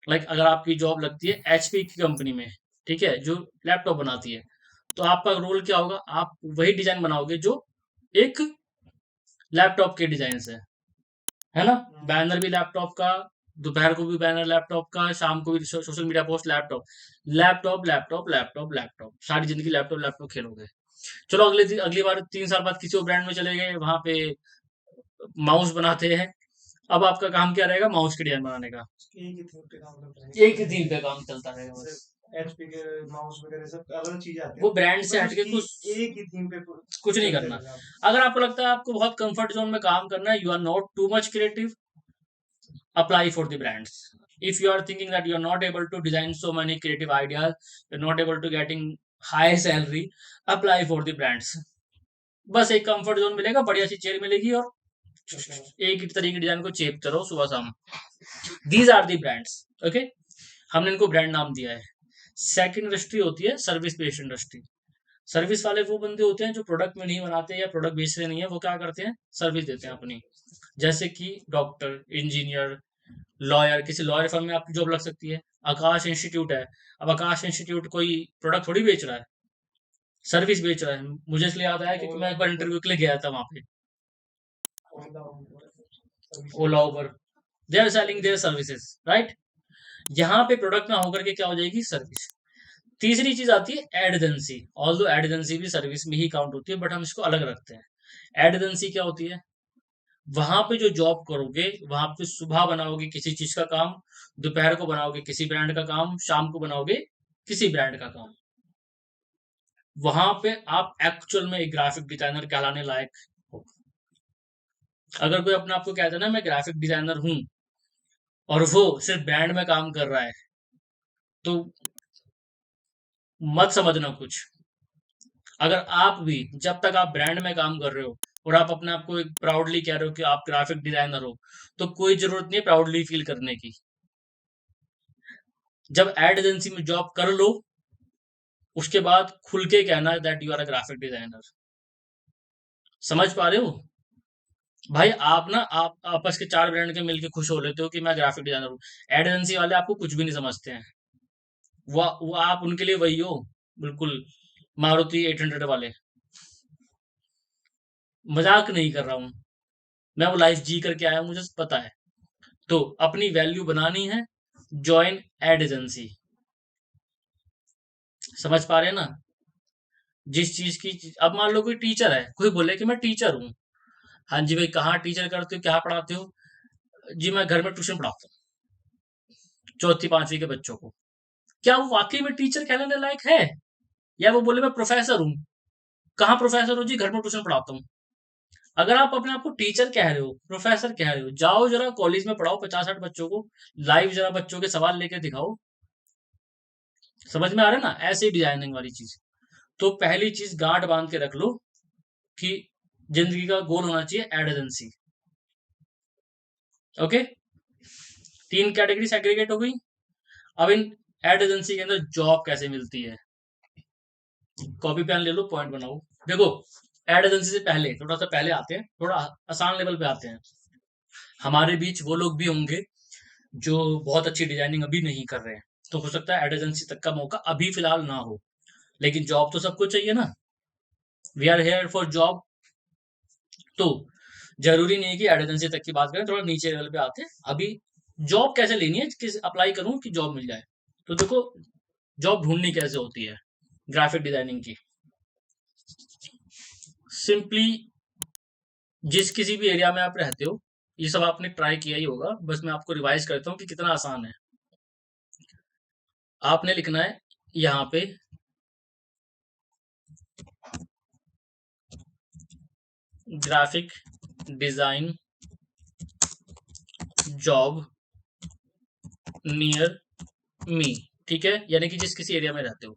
अगर आपकी जॉब लगती है एचपी की कंपनी में, ठीक है, जो लैपटॉप बनाती है, तो आपका रोल क्या होगा? आप वही डिजाइन बनाओगे जो एक लैपटॉप के डिजाइन है ना। बैनर भी लैपटॉप का, दोपहर को भी बैनर लैपटॉप का, शाम को भी social media post laptop, laptop laptop laptop laptop, सारी जिंदगी लैपटॉप लैपटॉप खेलोगे। चलो अगली बार 3 साल बाद किसी और ब्रांड में चले गए, वहां पे माउस बनाते हैं, अब आपका काम क्या रहेगा? माउस के डिजाइन बनाने का, एक ही थीम पे काम करता है। एक ही थीम पे काम चलता रहेगा बस। एचपी के माउस वगैरह सब अलग चीज आती है, वो ब्रांड से बस हटके उसकी एक ही थीम पे कुछ नहीं करना। अगर आपको लगता है आपको बहुत कंफर्ट जोन में काम करना है, you are not too much creative, apply for the brands. If you are thinking that you are not able to design so many creative ideas, you're not able to getting high salary, apply for the brands. बस एक comfort zone मिलेगा, बढ़िया सी chair मिलेगी और एक ही तरीके design को चेपते रहो सुबह शाम। These are the brands, okay, हमने इनको ब्रांड नाम दिया है। सेकंड इंडस्ट्री होती है सर्विस बेस्ड इंडस्ट्री। सर्विस वाले वो बंदे होते हैं जो प्रोडक्ट में नहीं बनाते या प्रोडक्ट बेचते नहीं है, वो क्या करते हैं? सर्विस देते हैं अपनी, जैसे कि डॉक्टर, इंजीनियर, लॉयर। किसी लॉयर फर्म में आपकी जॉब लग सकती है। आकाश इंस्टीट्यूट है, अब आकाश इंस्टीट्यूट कोई प्रोडक्ट थोड़ी बेच रहा है, सर्विस बेच रहा है। मुझे इसलिए याद आया क्योंकि मैं एक बार इंटरव्यू के लिए गया था वहां पे, Ola Uber, they are selling their services, right. यहाँ पे प्रोडक्ट ना होकर के क्या हो जाएगी? सर्विस। तीसरी चीज आती है ad agency. Although ad agency भी सर्विस में ही काउंट होती है, बट हम इसको अलग रखते हैं। एड एजेंसी क्या होती है? वहां पे जो जॉब करोगे, वहां पे सुबह बनाओगे किसी चीज का काम, दोपहर को बनाओगे किसी ब्रांड का काम, शाम को बनाओगे किसी ब्रांड का काम। वहां पे आप एक्चुअल में एक ग्राफिक डिजाइनर कहलाने लायक हो। अगर कोई अपने आप को कहता है ना मैं ग्राफिक डिजाइनर हूं, और वो सिर्फ ब्रांड में काम कर रहा है, तो मत समझना कुछ। अगर आप भी जब तक आप ब्रांड में काम कर रहे हो और आप अपने आप को एक प्राउडली कह रहे हो कि आप ग्राफिक डिजाइनर हो, तो कोई जरूरत नहीं है प्राउडली फील करने की। जब एड एजेंसी में जॉब कर लो, उसके बाद खुल के कहना है that you are a graphic designer. समझ पा रहे हो भाई? आप आपस के 4 ब्रांड के मिलके खुश हो लेते हो कि मैं ग्राफिक डिजाइनर हूँ। एड एजेंसी वाले आपको कुछ भी नहीं समझते हैं। वो आप उनके लिए वही हो, बिल्कुल मारुति 800 वाले। मजाक नहीं कर रहा हूं मैं, वो लाइफ जी करके आया, मुझे पता है। तो अपनी वैल्यू बनानी है, ज्वाइन एड एजेंसी। समझ पा रहे हैं ना? जिस चीज की, अब मान लो कोई टीचर है, कोई बोले कि मैं टीचर हूँ। हाँ जी भाई, कहाँ टीचर करते हो, क्या पढ़ाते हो? जी मैं घर में ट्यूशन पढ़ाता हूँ 4वीं 5वीं के बच्चों को। क्या वो वाकई में टीचर कहलाने लायक है? या वो बोले मैं प्रोफेसर हूँ। कहाँ प्रोफेसर हो जी? घर में ट्यूशन पढ़ाता हूँ। अगर आप अपने आप को टीचर कह रहे हो, प्रोफेसर कह रहे हो, जाओ जरा कॉलेज में पढ़ाओ 50-60 बच्चों को, लाइव जरा बच्चों के सवाल लेके दिखाओ। समझ में आ रहा है ना? ऐसे डिजाइनिंग वाली चीज। तो पहली चीज गांठ बांध के रख लो कि जिंदगी का गोल होना चाहिए ad agency. Okay, 3 category segregate हो गई। अब इन एड एजेंसी के अंदर जॉब कैसे मिलती है? कॉपी पेन ले लो, पॉइंट बनाओ। देखो, एड एजेंसी से पहले थोड़ा सा पहले आते हैं, थोड़ा आसान लेवल पे आते हैं। हमारे बीच वो लोग भी होंगे जो बहुत अच्छी डिजाइनिंग अभी नहीं कर रहे हैं, तो हो सकता है एड एजेंसी तक का मौका अभी फिलहाल ना हो, लेकिन जॉब तो सबको चाहिए ना। We are here for job. तो जरूरी नहीं है कि एड एजेंसी तक की बात करें, थोड़ा नीचे लेवल पे आते हैं। अभी जॉब कैसे लेनी है, किस अप्लाई करूं कि जॉब मिल जाए? तो देखो, जॉब ढूंढनी कैसे होती है ग्राफिक डिजाइनिंग की। सिंपली जिस किसी भी एरिया में आप रहते हो, ये सब आपने ट्राई किया ही होगा, बस मैं आपको रिवाइज करता हूँ कि कितना आसान है। आपने लिखना है यहाँ पे graphic design job near me, ठीक है, यानी कि जिस किसी एरिया में रहते हो।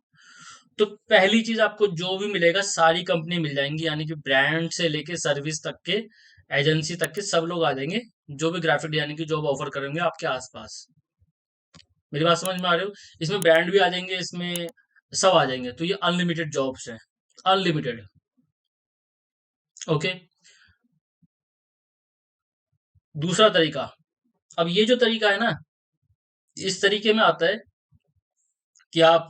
तो पहली चीज आपको जो भी मिलेगा सारी कंपनी मिल जाएंगी, यानी कि ब्रांड से लेके सर्विस तक के, एजेंसी तक के सब लोग आ जाएंगे जो भी ग्राफिक डिजाइनिंग की जॉब ऑफर करेंगे आपके आसपास। मेरी बात समझ में आ रही हो? इसमें ब्रांड भी आ जाएंगे, इसमें सब आ जाएंगे। तो ये अनलिमिटेड जॉब्स हैं, अनलिमिटेड। ओके, दूसरा तरीका, अब ये जो तरीका है ना, इस तरीके में आता है कि आप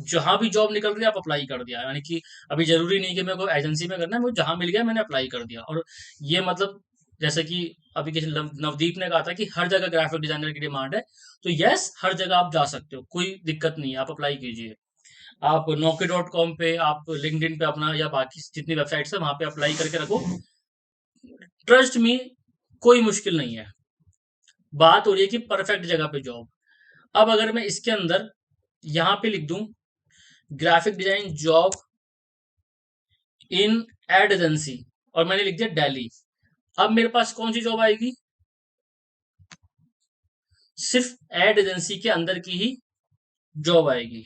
जहां भी जॉब निकल रही है आप अप्लाई कर दिया, यानी कि अभी जरूरी नहीं कि मेरे को एजेंसी में करना है, मुझे जहां मिल गया मैंने अप्लाई कर दिया। और ये मतलब जैसे कि अभी किसी नवदीप ने कहा था कि हर जगह ग्राफिक डिजाइनर की डिमांड है, तो यस हर जगह आप जा सकते हो, कोई दिक्कत नहीं है, आप अप्लाई कीजिए। आप Naukri.com पे, आप लिंक्डइन पे अपना या बाकी जितनी वेबसाइट्स है वहां पे अप्लाई करके रखो। ट्रस्ट मी, कोई मुश्किल नहीं है। बात हो रही है कि परफेक्ट जगह पे जॉब। अब अगर मैं इसके अंदर यहां पे लिख दूं graphic design job in ad agency और मैंने लिख दिया दिल्ली, अब मेरे पास कौन सी जॉब आएगी? सिर्फ एड एजेंसी के अंदर की ही जॉब आएगी।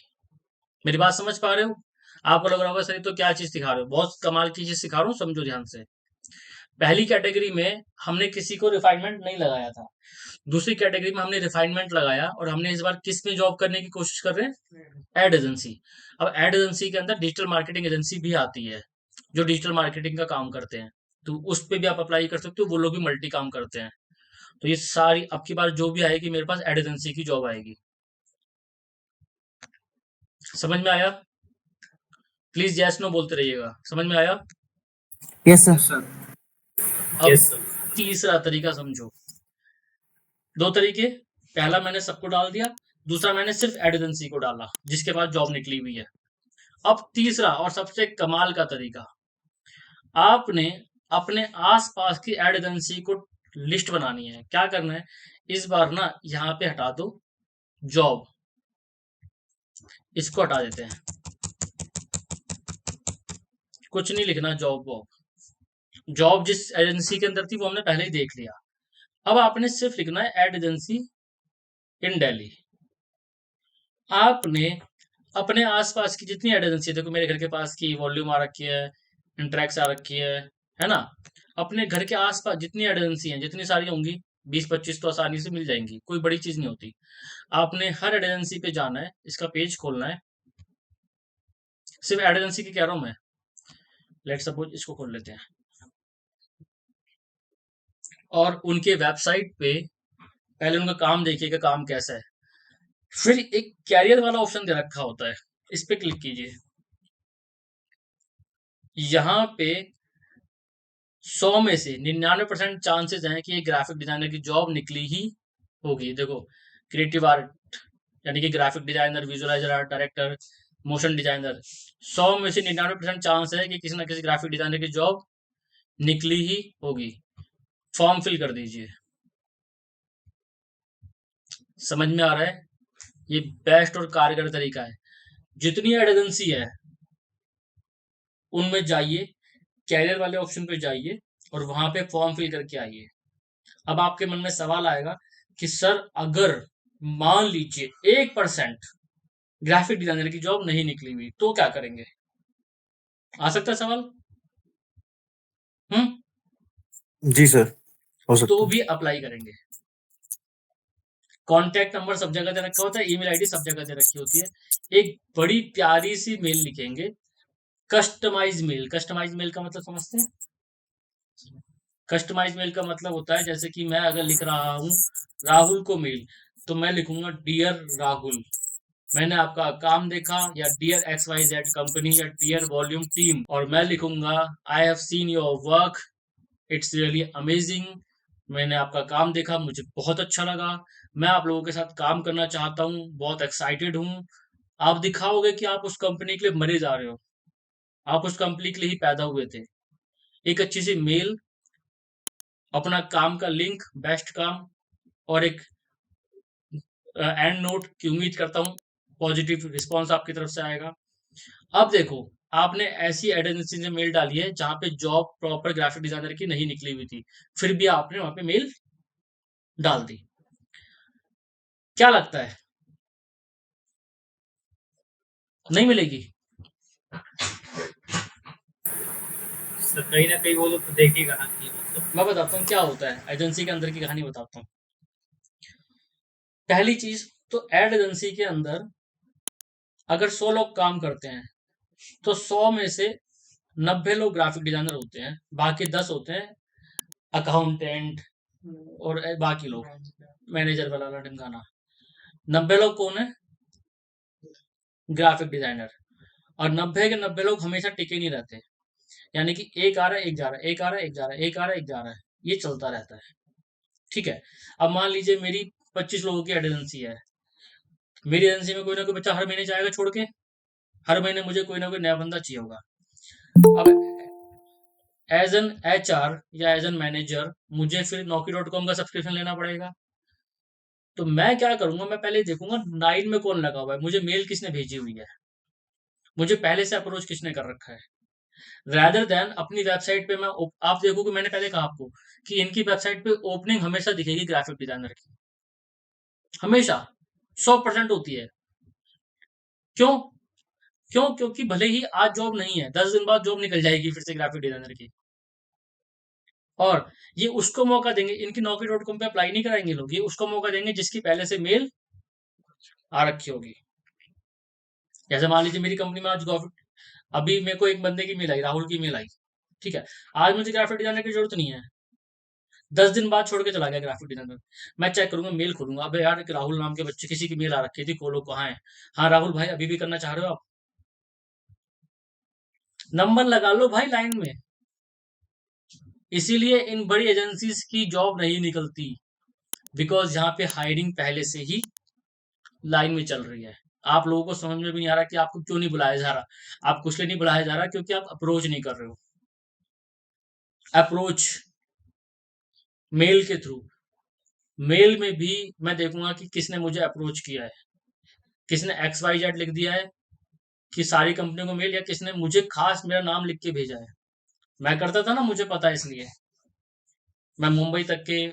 मेरी बात समझ पा रहे हो? आपको लग रहा होगा सर ये तो क्या चीज सिखा रहे हो, बहुत कमाल की चीज सिखा रहा हूँ, समझो ध्यान से। पहली कैटेगरी में हमने किसी को रिफाइनमेंट नहीं लगाया था, दूसरी कैटेगरी में हमने रिफाइनमेंट लगाया और हमने इस बार किस में जॉब करने की कोशिश कर रहे हैं? Ad agency. अब एड एजेंसी के अंदर डिजिटल मार्केटिंग एजेंसी भी आती है जो डिजिटल मार्केटिंग का काम करते हैं, तो उस पे भी आप अप्लाई कर सकते हो, वो लोग भी मल्टी काम करते हैं। तो ये सारी अब की बार जो भी आएगी मेरे पास एड एजेंसी की जॉब आएगी। समझ में आया? प्लीज यस नो बोलते रहिएगा। समझ में आया? Yes sir. सर अब यस सर। तीसरा तरीका समझो। दो तरीके, पहला मैंने सबको डाल दिया, दूसरा मैंने सिर्फ एड एजेंसी को डाला जिसके पास जॉब निकली हुई है। अब तीसरा और सबसे कमाल का तरीका, आपने अपने आसपास की एड एजेंसी को लिस्ट बनानी है। क्या करना है, इस बार ना यहाँ पे हटा दो जॉब, इसको हटा देते हैं, कुछ नहीं लिखना जॉब वॉब। जॉब जिस एजेंसी के अंदर थी वो हमने पहले ही देख लिया। अब आपने सिर्फ लिखना है एड एजेंसी इन दिल्ली। आपने अपने आसपास की जितनी एड एजेंसी, देखो मेरे घर के पास की वॉल्यूम आ रखी है, इंट्रैक्स आ रखी है ना, अपने घर के आसपास जितनी एड एजेंसी हैं, जितनी सारी होंगी 20-25 तो आसानी से मिल जाएंगी, कोई बड़ी चीज नहीं होती। आपने हर एड एजेंसी पे जाना है, इसका पेज खोलना है, सिर्फ एड एजेंसी की कह रहा हूं मैं, लेट सपोज इसको खोल लेते हैं, और उनके वेबसाइट पे पहले उनका काम देखिएगा काम कैसा है। फिर एक कैरियर वाला ऑप्शन दे रखा होता है, इस पे क्लिक कीजिए। यहाँ पे 100 में से 99% चांसेस हैं कि ये ग्राफिक डिजाइनर की जॉब निकली ही होगी। देखो क्रिएटिव आर्ट यानी कि graphic designer, visualiser art director, motion designer, 100 में से 99% चांस है कि किसी ना किसी ग्राफिक डिजाइनर की जॉब निकली ही होगी। फॉर्म फिल कर दीजिए। समझ में आ रहा है? ये बेस्ट और कारगर तरीका है। जितनी एड एजेंसी है उनमें जाइए, कैरियर वाले ऑप्शन पे जाइए और वहां पे फॉर्म फिल करके आइए। अब आपके मन में सवाल आएगा कि सर अगर मान लीजिए 1% ग्राफिक डिजाइनर की जॉब नहीं निकली हुई तो क्या करेंगे? आ सकता है सवाल? जी सर, हो सकता तो है। भी अप्लाई करेंगे। कॉन्टैक्ट नंबर सब जगह दे रखा होता है, ईमेल आईडी सब जगह दे रखी होती है। एक बड़ी प्यारी सी मेल लिखेंगे, कस्टमाइज मेल। कस्टमाइज मेल का मतलब समझते हैं? कस्टमाइज मेल का मतलब होता है जैसे कि मैं अगर लिख रहा हूं राहुल को मेल, तो मैं लिखूंगा डियर राहुल, मैंने आपका काम देखा, या डियर XYZ कंपनी, या डियर वॉल्यूम टीम, और मैं लिखूंगा I have seen your work, it's really amazing, मैंने आपका काम देखा, मुझे बहुत अच्छा लगा, मैं आप लोगों के साथ काम करना चाहता हूँ, बहुत एक्साइटेड हूँ। आप दिखाओगे कि आप उस कंपनी के लिए मरे जा रहे हो, आप उस कंपनी के लिए ही पैदा हुए थे। एक अच्छी सी मेल अपना काम का लिंक, बेस्ट काम और एक एंड नोट की उम्मीद करता हूँ पॉजिटिव रिस्पॉन्स आपकी तरफ से आएगा। अब देखो, आपने ऐसी एड एजेंसी में मेल डाली है जहां पे जॉब प्रॉपर ग्राफिक डिजाइनर की नहीं निकली हुई थी, फिर भी आपने वहां पे मेल डाल दी। क्या लगता है, नहीं मिलेगी? सर कहीं ना कहीं वो लोग तो देखेगा ना कि मतलब मैं बताता हूँ क्या होता है, एजेंसी के अंदर की कहानी बताता हूँ। पहली चीज तो एड एजेंसी के अंदर अगर 100 लोग काम करते हैं तो 100 में से 90 लोग ग्राफिक डिजाइनर होते हैं, बाकी 10 होते हैं अकाउंटेंट और बाकी लोग मैनेजर वाला ढंगाना। 90 लोग कौन है? Graphic designer. और 90 के 90 लोग हमेशा टिके नहीं रहते, यानी कि एक आ रहा है एक जा रहा है, एक आ रहा है एक जा रहा है, एक आ रहा है एक जा रहा है, ये चलता रहता है। ठीक है, अब मान लीजिए मेरी 25 लोगों की एजेंसी है, मेरी एजेंसी में कोई ना कोई बच्चा हर महीने जाएगा छोड़ के, हर महीने मुझे कोई ना कोई नया बंदा चाहिए होगा। अब एज एन HR या एज एन मैनेजर मुझे फिर Naukri.com का सब्सक्रिप्शन लेना पड़ेगा। तो मैं क्या करूंगा, मैं पहले देखूंगा 9 में कौन लगा हुआ है, मुझे मेल किसने भेजी हुई है, मुझे पहले से अप्रोच किसने कर रखा है, rather देन अपनी वेबसाइट पे आप देखोगे, मैंने पहले कहा आपको कि इनकी वेबसाइट पे ओपनिंग हमेशा दिखेगी ग्राफिक डिजाइनर की, हमेशा 100% होती है। क्यों? क्योंकि भले ही आज जॉब नहीं है, 10 दिन बाद जॉब निकल जाएगी फिर से ग्राफिक डिजाइनर की, और ये उसको मौका देंगे, इनकी Naukri.com पे अप्लाई नहीं कराएंगे लोग, ये उसको मौका देंगे जिसकी पहले से मेल आ रखी होगी। जैसे मान लीजिए मेरी कंपनी में आज अभी मेरे को एक बंदे की मेल आई, राहुल की मेल आई, ठीक है, आज मुझे ग्राफिक डिजाइनर की जरूरत नहीं है, 10 दिन बाद छोड़ के चला गया ग्राफिक डिजाइनर, मैं चेक करूंगा, मेल खोलूंगा, अबे यार एक राहुल नाम के बच्चे किसी की मेल आ रखी थी, खोलो कहाँ है, हाँ राहुल भाई अभी भी करना चाह रहे हो आप, नंबर लगा लो भाई लाइन में। इसीलिए इन बड़ी एजेंसीज की जॉब नहीं निकलती, बिकॉज यहाँ पे हायरिंग पहले से ही लाइन में चल रही है। आप लोगों को समझ में भी नहीं आ रहा कि आपको क्यों नहीं बुलाया जा रहा, आपको इसलिए नहीं बुलाया जा रहा क्योंकि आप अप्रोच नहीं कर रहे हो। अप्रोच मेल के थ्रू, मेल में भी मैं देखूंगा कि किसने मुझे अप्रोच किया है, किसने XYZ लिख दिया है कि सारी कंपनियों को मेल, या किसने मुझे खास मेरा नाम लिख के भेजा है। मैं करता था ना, मुझे पता है, इसलिए मैं मुंबई तक के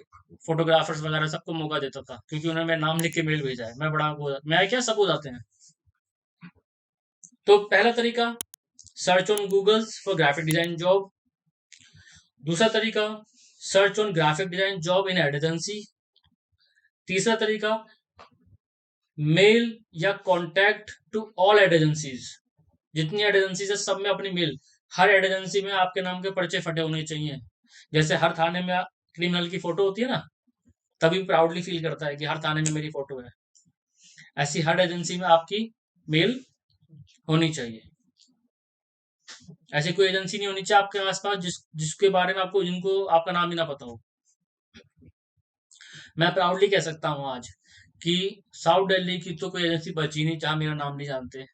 फोटोग्राफर्स वगैरह सबको मौका देता था, क्योंकि उन्होंने मेरा नाम लिख के मेल भेजा है, मैं बड़ा मैं क्या सब हो जाते हैं। तो पहला तरीका, search on Google for graphic design job. दूसरा तरीका, search on graphic design job in ad agency. तीसरा तरीका, मेल या contact to all ad agencies, जितनी एड एजेंसीज है सब में अपनी मेल, हर एड एजेंसी में आपके नाम के पर्चे फटे होने चाहिए। जैसे हर थाने में क्रिमिनल की फोटो होती है ना, तभी प्राउडली फील करता है कि हर थाने में मेरी फोटो है, ऐसी हर एजेंसी में आपकी मेल होनी चाहिए। ऐसी कोई एजेंसी नहीं होनी चाहिए आपके आसपास जिसके बारे में आपको, जिनको आपका नाम ही ना पता हो। मैं प्राउडली कह सकता हूँ आज कि साउथ दिल्ली की तो कोई एजेंसी बची नहीं जहां मेरा नाम नहीं जानते।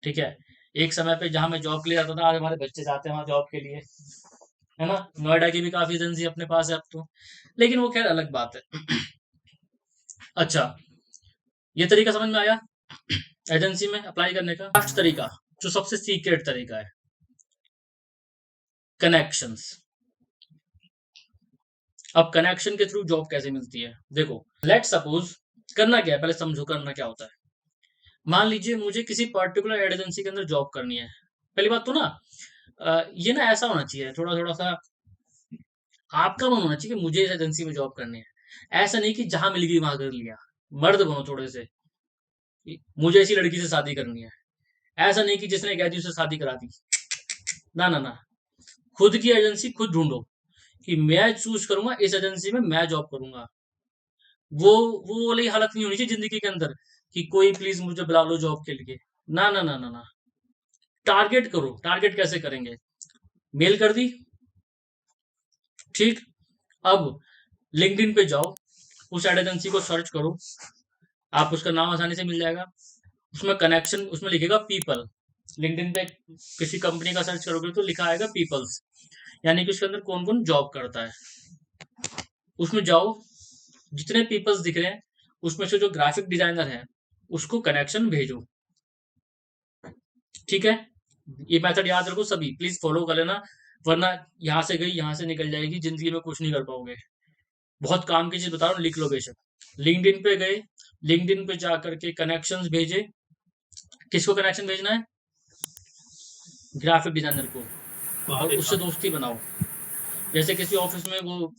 ठीक है, एक समय पे जहां मैं जॉब के लिए जाता था, आज हमारे बच्चे जाते हैं वहां जॉब के लिए, है ना। नोएडा की भी काफी एजेंसी अपने पास है अब तो, लेकिन वो खैर अलग बात है। अच्छा, ये तरीका समझ में आया एजेंसी में अप्लाई करने का। लास्ट तरीका, जो सबसे सीक्रेट तरीका है, कनेक्शंस। अब कनेक्शन के थ्रू जॉब कैसे मिलती है, देखो लेट सपोज, करना क्या है पहले समझो, करना क्या होता है। मान लीजिए मुझे किसी पर्टिकुलर एड एजेंसी के अंदर जॉब करनी है। पहली बात तो ना, ये ना ऐसा होना चाहिए, थोड़ा थोड़ा सा आपका मन होना चाहिए कि मुझे इस एजेंसी में जॉब करनी है। ऐसा नहीं कि जहां मिल गई वहां कर लिया। मर्द बनो थोड़े से, मुझे ऐसी लड़की से शादी करनी है। ऐसा नहीं कि जिसने कह दी उसे शादी करा दी। ना ना ना, खुद की एजेंसी खुद ढूंढो कि मैं चूज करूंगा इस एजेंसी में मैं जॉब करूंगा। वो वाली हालत नहीं होनी चाहिए जिंदगी के अंदर कि कोई प्लीज मुझे बुला लो जॉब के लिए। ना ना ना ना ना, टारगेट करो। टारगेट कैसे करेंगे, मेल कर दी, ठीक। अब लिंक्डइन पे जाओ, उस एड एजेंसी को सर्च करो, आप उसका नाम आसानी से मिल जाएगा। उसमें कनेक्शन, उसमें लिखेगा पीपल, लिंक्डइन पे किसी कंपनी का सर्च करोगे तो लिखा आएगा पीपल्स, यानी कि उसके अंदर कौन कौन जॉब करता है। उसमें जाओ, जितने पीपल्स दिख रहे हैं उसमें से जो ग्राफिक डिजाइनर है उसको कनेक्शन भेजो। ठीक है, ये मेथड याद रखो सभी, प्लीज फॉलो कर लेना, वरना यहाँ से गई यहाँ से निकल जाएगी, जिंदगी में कुछ नहीं कर पाओगे। बहुत काम की चीज बता रहा हूँ, लिख लो बेशक। लिंक्डइन पे गए, लिंक्डइन पे जा करके कनेक्शंस भेजे। किसको कनेक्शन भेजना है? ग्राफिक डिजाइनर को, और उससे दोस्ती बनाओ। जैसे किसी ऑफिस में वो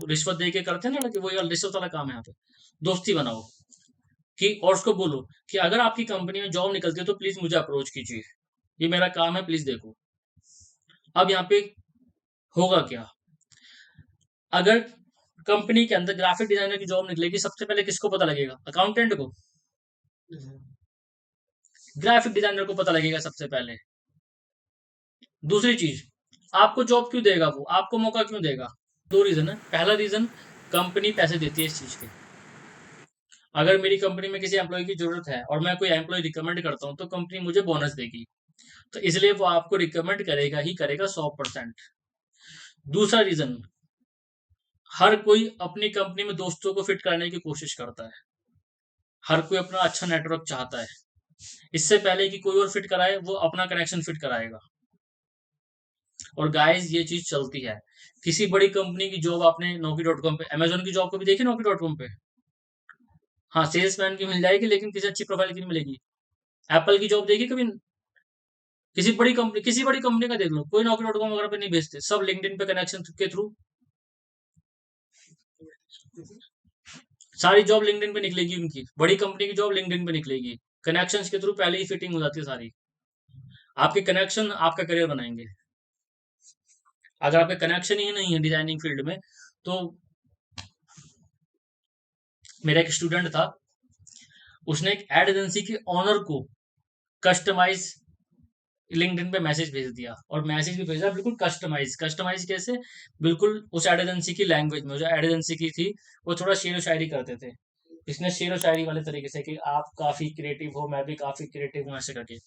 रिश्वत दे के करते हैं ना, कि वो यार रिश्वत वाला काम है यहाँ पे। दोस्ती बनाओ कि, और उसको बोलो कि अगर आपकी कंपनी में जॉब निकलती है तो प्लीज मुझे अप्रोच कीजिए, ये मेरा काम है, प्लीज देखो। अब यहाँ पे होगा क्या, अगर कंपनी के अंदर ग्राफिक डिजाइनर की जॉब निकलेगी, सबसे पहले किसको पता लगेगा? अकाउंटेंट को? ग्राफिक डिजाइनर को पता लगेगा सबसे पहले। दूसरी चीज, आपको जॉब क्यों देगा वो, आपको मौका क्यों देगा? दो रीजन है। पहला रीजन, कंपनी पैसे देती है इस चीज के। अगर मेरी कंपनी में किसी एम्प्लॉय की जरूरत है और मैं कोई एम्प्लॉय रिकमेंड करता हूँ तो कंपनी मुझे बोनस देगी, तो इसलिए वो आपको रिकमेंड करेगा ही करेगा 100%। दूसरा रीजन, हर कोई अपनी कंपनी में दोस्तों को फिट करने की कोशिश करता है, हर कोई अपना अच्छा नेटवर्क चाहता है। इससे पहले कि कोई और फिट कराए, वो अपना कनेक्शन फिट कराएगा। और गाइस ये चीज चलती है। किसी बड़ी कंपनी की जॉब आपने Naukri.com पे, अमेजोन की जॉब को भी देखी Naukri.com पे, हाँ सेल्समैन की मिल जाएगी, लेकिन किसी अच्छी प्रोफाइल की नहीं मिलेगी। एप्पल की जॉब देखी कभी? किसी बड़ी कंपनी का देख लो, कोई Naukri.com वगैरह पे नहीं भेजते, सब लिंक्डइन पे कनेक्शन के थ्रू। सारी जॉब लिंक्डइन पे निकलेगी उनकी, बड़ी कंपनी की जॉब लिंक्डइन पे निकलेगी, कनेक्शंस के थ्रू पहले ही फिटिंग हो जाती है सारी। आपके कनेक्शन आपका करियर बनाएंगे। अगर आपके कनेक्शन ही नहीं है डिजाइनिंग फील्ड में, तो मेरा एक स्टूडेंट था, उसने एक एड एजेंसी के ओनर को कस्टमाइज लिंक्डइन पे मैसेज भेज दिया, और मैसेज भी भेजा बिल्कुल कस्टमाइज कैसे? बिल्कुल उस एड एजेंसी की लैंग्वेज में। जो एड एजेंसी की थी वो थोड़ा शेर व शायरी करते थे, इसने शेर व शायरी वाले तरीके से कि आप काफी क्रिएटिव हो, मैं भी काफी क्रिएटिव हूँ, ऐसे करके।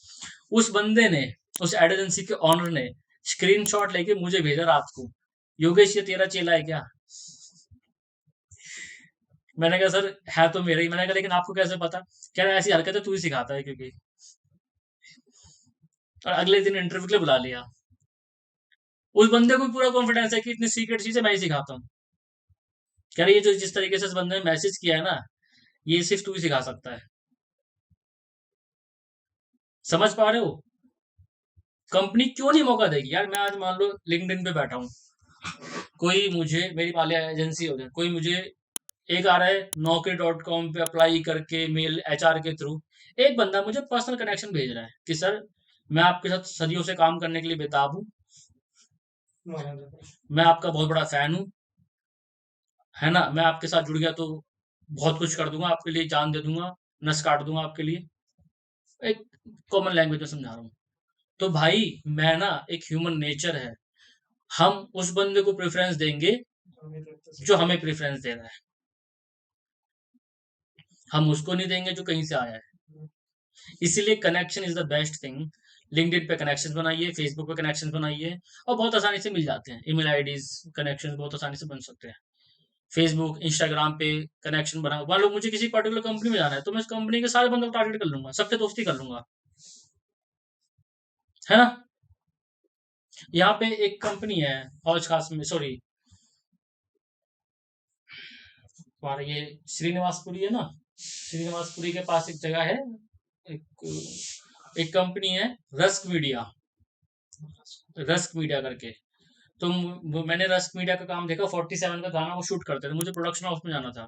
उस बंदे ने, उस एड एजेंसी के ऑनर ने स्क्रीनशॉट लेके मुझे भेजा रात को, योगेश ये तेरा चेला है क्या? मैंने कहा सर है तो मेरा ही। मैंने कहा लेकिन आपको कैसे पता? कह रहा ऐसी हरकत है तू ही सिखाता है क्योंकि। और अगले दिन इंटरव्यू के लिए बुला लिया। उस बंदे को भी पूरा कॉन्फिडेंस है कि इतनी सीक्रेट चीजें मैं ही सिखाता हूँ। कह रही ये जो जिस तरीके से इस बंदे ने मैसेज किया है ना, ये सिर्फ तू ही सिखा सकता है। समझ पा रहे हो? कंपनी क्यों नहीं मौका देगी यार? मैं आज मान लो लिंक्डइन पे बैठा हूँ, कोई मुझे, मेरी मान लिया एजेंसी हो गई, कोई मुझे एक आ रहा है Naukri.com पे अप्लाई करके मेल HR के थ्रू, एक बंदा मुझे पर्सनल कनेक्शन भेज रहा है कि सर मैं आपके साथ सदियों से काम करने के लिए बेताब हूँ, मैं आपका बहुत बड़ा फैन हूँ, है ना, मैं आपके साथ जुड़ गया तो बहुत कुछ कर दूंगा आपके लिए, जान दे दूंगा, नस काट दूंगा आपके लिए। एक कॉमन लैंग्वेज में समझा रहा हूँ। तो भाई मैं ना, एक ह्यूमन नेचर है, हम उस बंदे को प्रेफरेंस देंगे जो हमें प्रेफरेंस दे रहा है, हम उसको नहीं देंगे जो कहीं से आया है। इसीलिए connection is the best thing. LinkedIn पे कनेक्शन बनाइए, फेसबुक पे कनेक्शन बनाइए, और बहुत आसानी से मिल जाते हैं। ईमेल आईडीज कनेक्शन बहुत आसानी से बन सकते हैं। फेसबुक, इंस्टाग्राम पे कनेक्शन बना, मान लो मुझे किसी पर्टिकुलर कंपनी में जाना है तो मैं उस कंपनी के सारे बंदों को टारगेट कर लूंगा, सबसे दोस्ती कर लूंगा, है ना। यहाँ पे एक कंपनी है हौज खास में, सॉरी हमारा ये श्रीनिवासपुरी है ना, श्रीनिवासपुरी के पास एक जगह है, एक कंपनी है रस्क मीडिया करके। तो मैंने रस्क मीडिया का काम देखा, 47 का गाना वो शूट करते थे, मुझे प्रोडक्शन हाउस में जाना था।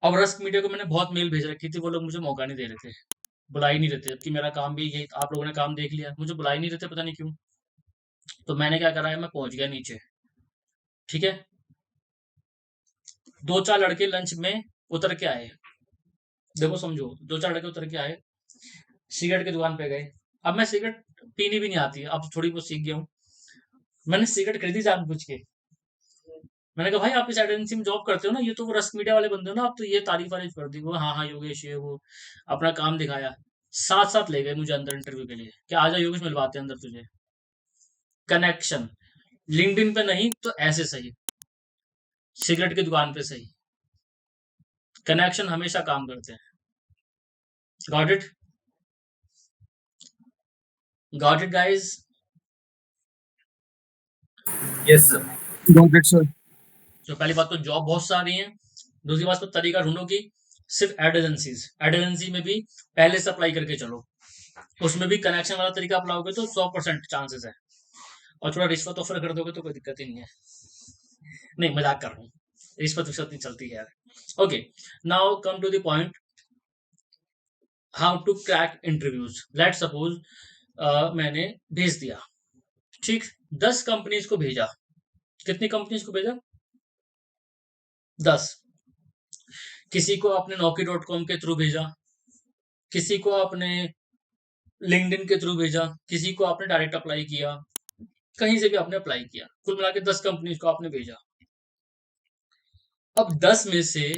अब रस्क मीडिया को मैंने बहुत मेल भेज रखी थी, वो लोग मुझे मौका नहीं दे रहे थे, बुला ही नहीं रहे थे, जबकि मेरा काम भी यही, आप लोगों ने काम देख लिया, मुझे बुला ही नहीं रहे थे, पता नहीं क्यों। तो मैंने क्या करा है, मैं पहुंच गया नीचे, ठीक है, 2-4 लड़के लंच में उतर के आए, देखो समझो, 2-4 लड़के उतर के आए, सिगरेट की दुकान पे गए। अब मैं सिगरेट पीनी भी नहीं आती है, अब थोड़ी बहुत सीख गया हूँ। मैंने सिगरेट खरीदी जानबूझ के। मैंने कहा भाई आप इस एजेंसी में जॉब करते हो ना, ये तो वो रस्क मीडिया वाले बंदे हो ना, आप तो ये तारीफ वारीफ कर दी। वो हाँ हाँ योगेश ये वो, अपना काम दिखाया। साथ साथ ले गए मुझे अंदर इंटरव्यू के लिए कि आ जा योगेश मिलवाते हैं अंदर तुझे। कनेक्शन लिंक्डइन पे नहीं तो ऐसे सही, सिगरेट की दुकान पे सही, कनेक्शन हमेशा काम करते हैं। Got it? Got it guys? Yes sir. Got it sir. तो पहली बात तो जॉब बहुत सारी है, दूसरी बात तो तरीका ढूंढो कि सिर्फ एड एजेंसी में भी पहले से अप्लाई करके चलो, उसमें भी कनेक्शन वाला तरीका अपनाओगे तो 100% चांसेस है, और थोड़ा रिश्वत ऑफर कर दोगे तो कोई दिक्कत ही नहीं है। नहीं, मजाक कर रहा हूँ, रिश्वत विश्वत नहीं चलती है यार। Okay, now come to the point, how to crack interviews. Let suppose मैंने भेज दिया, ठीक, 10 कंपनीज को भेजा। कितनी कंपनीज को भेजा? 10। किसी को आपने Naukri.com के थ्रू भेजा, किसी को आपने लिंक्डइन के थ्रू भेजा, किसी को आपने डायरेक्ट अप्लाई किया, कहीं से भी आपने अप्लाई किया, कुल मिला के 10 कंपनीज को आपने भेजा। अब 10 में से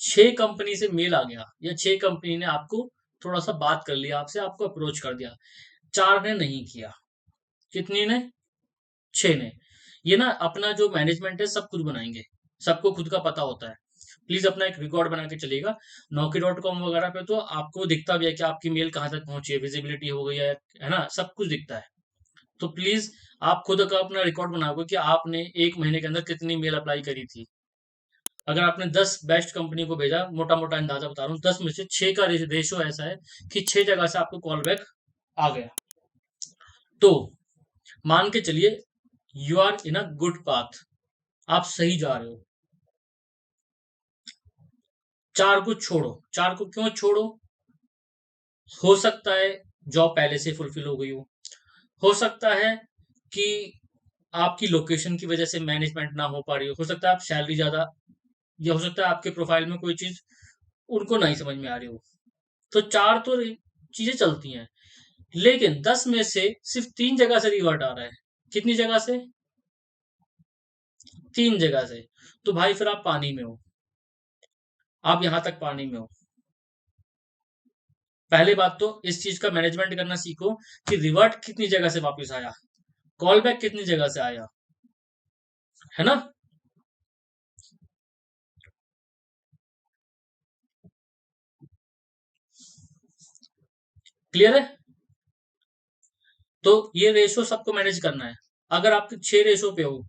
6 कंपनी से मेल आ गया, या 6 कंपनी ने आपको थोड़ा सा बात कर लिया आपसे, आपको अप्रोच कर दिया, 4 ने नहीं किया। कितनी ने? 6 ने। ये ना अपना जो मैनेजमेंट है सब कुछ बनाएंगे, सबको खुद का पता होता है। प्लीज अपना एक रिकॉर्ड बना के चलिएगा। Naukri.com वगैरह पे तो आपको दिखता भी है कि आपकी मेल कहाँ तक पहुंची है, विजिबिलिटी हो गई है ना, सब कुछ दिखता है। तो प्लीज आप खुद का अपना रिकॉर्ड बनाओगे कि आपने 1 महीने के अंदर कितनी मेल अप्लाई करी थी। अगर आपने 10 बेस्ट कंपनी को भेजा, मोटा मोटा अंदाजा बता रहा हूँ, 10 में से 6 का रेशो ऐसा है कि 6 जगह से आपको कॉल बैक आ गया, तो मान के चलिए you are in a good path, आप सही जा रहे हो। 4 को छोड़ो। 4 को क्यों छोड़ो? हो सकता है जॉब पहले से फुलफिल हो गई हो सकता है कि आपकी लोकेशन की वजह से मैनेजमेंट ना हो पा रही हो सकता है आप सैलरी ज्यादा, या हो सकता है आपके प्रोफाइल में कोई चीज उनको नहीं समझ में आ रही हो। तो 4 तो चीजें चलती हैं, लेकिन 10 में से सिर्फ 3 जगह से रिवर्ट आ रहा है। कितनी जगह से? 3 जगह से। तो भाई फिर आप पानी में हो, आप यहां तक पानी में हो। पहली बात तो इस चीज का मैनेजमेंट करना सीखो कि रिवर्ट कितनी जगह से वापस आया, कॉल बैक कितनी जगह से आया, है ना। क्लियर है? तो ये रेशो सबको मैनेज करना है। अगर आप 6 रेशो पे हो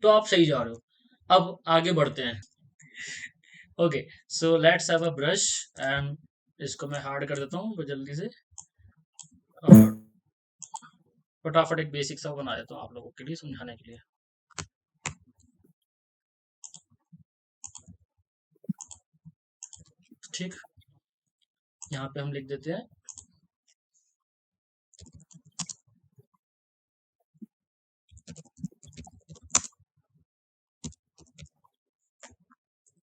तो आप सही जा रहे हो। अब आगे बढ़ते हैं। Okay, so let's have a brush and इसको मैं हार्ड कर देता हूँ जल्दी से, और फटाफट एक बेसिक सा बना देता हूँ आप लोगों के लिए समझाने के लिए। ठीक, यहाँ पे हम लिख देते हैं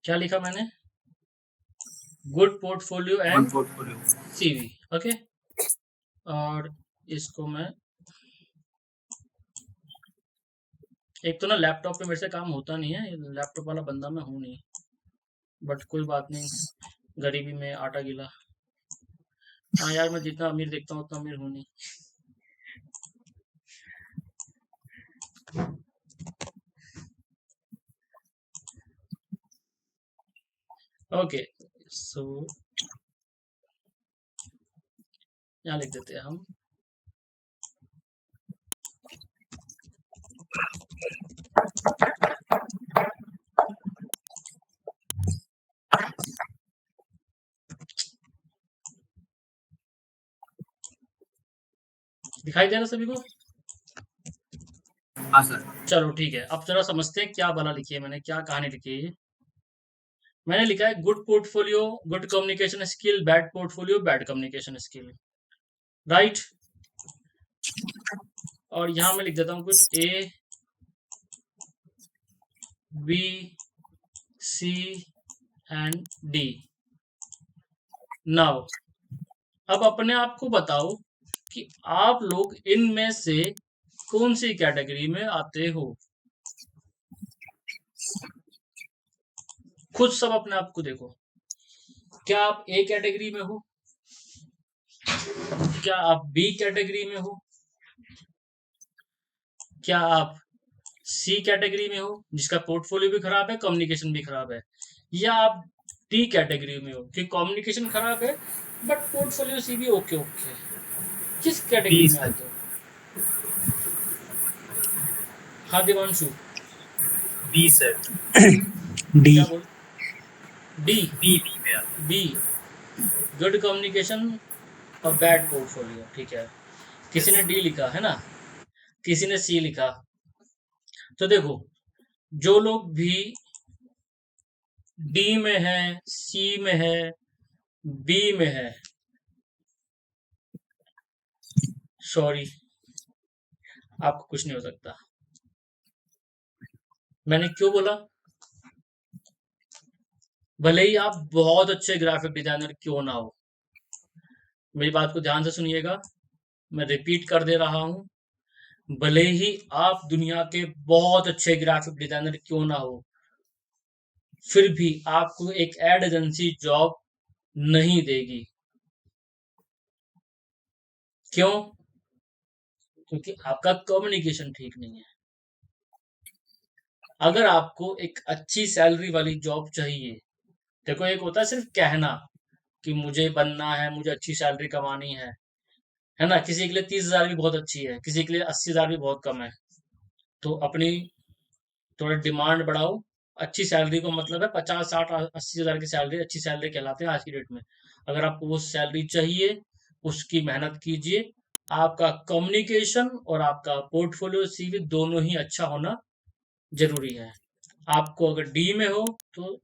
क्या लिखा मैंने? Good portfolio and CV. Okay, और इसको मैं एक तो ना लैपटॉप पे मेरे से काम होता नहीं है, लैपटॉप वाला बंदा मैं हूं नहीं, बट कोई बात नहीं, गरीबी में आटा गीला। हाँ यार, मैं जितना अमीर देखता हूँ उतना अमीर हूं नहीं। ओके, सो यहाँ लिख देते हैं हम दिखाई दे रहा सभी को? हाँ सर। चलो ठीक है, अब जरा समझते हैं क्या भला लिखी है मैंने, क्या कहानी लिखी है। मैंने लिखा है good portfolio good communication skill, bad portfolio bad communication skill, right. और यहां मैं लिख देता हूं कुछ A B C and D. Now अब अपने आप को बताओ कि आप लोग इनमें से कौन सी कैटेगरी में आते हो। खुद सब अपने आप को देखो। क्या आप ए कैटेगरी में हो? क्या आप बी कैटेगरी में हो? क्या आप सी कैटेगरी में हो जिसका पोर्टफोलियो भी खराब है, कम्युनिकेशन भी खराब है? या आप डी कैटेगरी में हो कि कम्युनिकेशन खराब है बट पोर्टफोलियो सी भी ओके ओके? किस कैटेगरी में आते हो? हाँ देवांशु, बी सर, डी क्या बोल? डी बी में आता है। बी गुड कम्युनिकेशन और बैड पोर्टफोलियो, ठीक है। किसी ने डी लिखा है ना, किसी ने सी लिखा। तो देखो, जो लोग भी डी में है, सी में है, बी में है, सॉरी, आपको कुछ नहीं हो सकता। मैंने क्यों बोला? भले ही आप बहुत अच्छे ग्राफिक डिजाइनर क्यों ना हो, मेरी बात को ध्यान से सुनिएगा, मैं रिपीट कर दे रहा हूं, भले ही आप दुनिया के बहुत अच्छे ग्राफिक डिजाइनर क्यों ना हो, फिर भी आपको एक एड एजेंसी जॉब नहीं देगी। क्यों? क्योंकि आपका कम्युनिकेशन ठीक नहीं है। अगर आपको एक अच्छी सैलरी वाली जॉब चाहिए, देखो एक होता है सिर्फ कहना कि मुझे बनना है, मुझे अच्छी सैलरी कमानी है ना? किसी के लिए 30,000 भी बहुत अच्छी है, किसी के लिए 80,000 भी बहुत कम है। तो अपनी थोड़ा डिमांड बढ़ाओ। अच्छी सैलरी को मतलब है 50, 60, 80,000 की सैलरी अच्छी सैलरी कहलाते हैं आज की डेट में। अगर आपको वो सैलरी चाहिए, उसकी मेहनत कीजिए। आपका कम्युनिकेशन और आपका पोर्टफोलियो सीवी दोनों ही अच्छा होना जरूरी है। आपको अगर डी में हो तो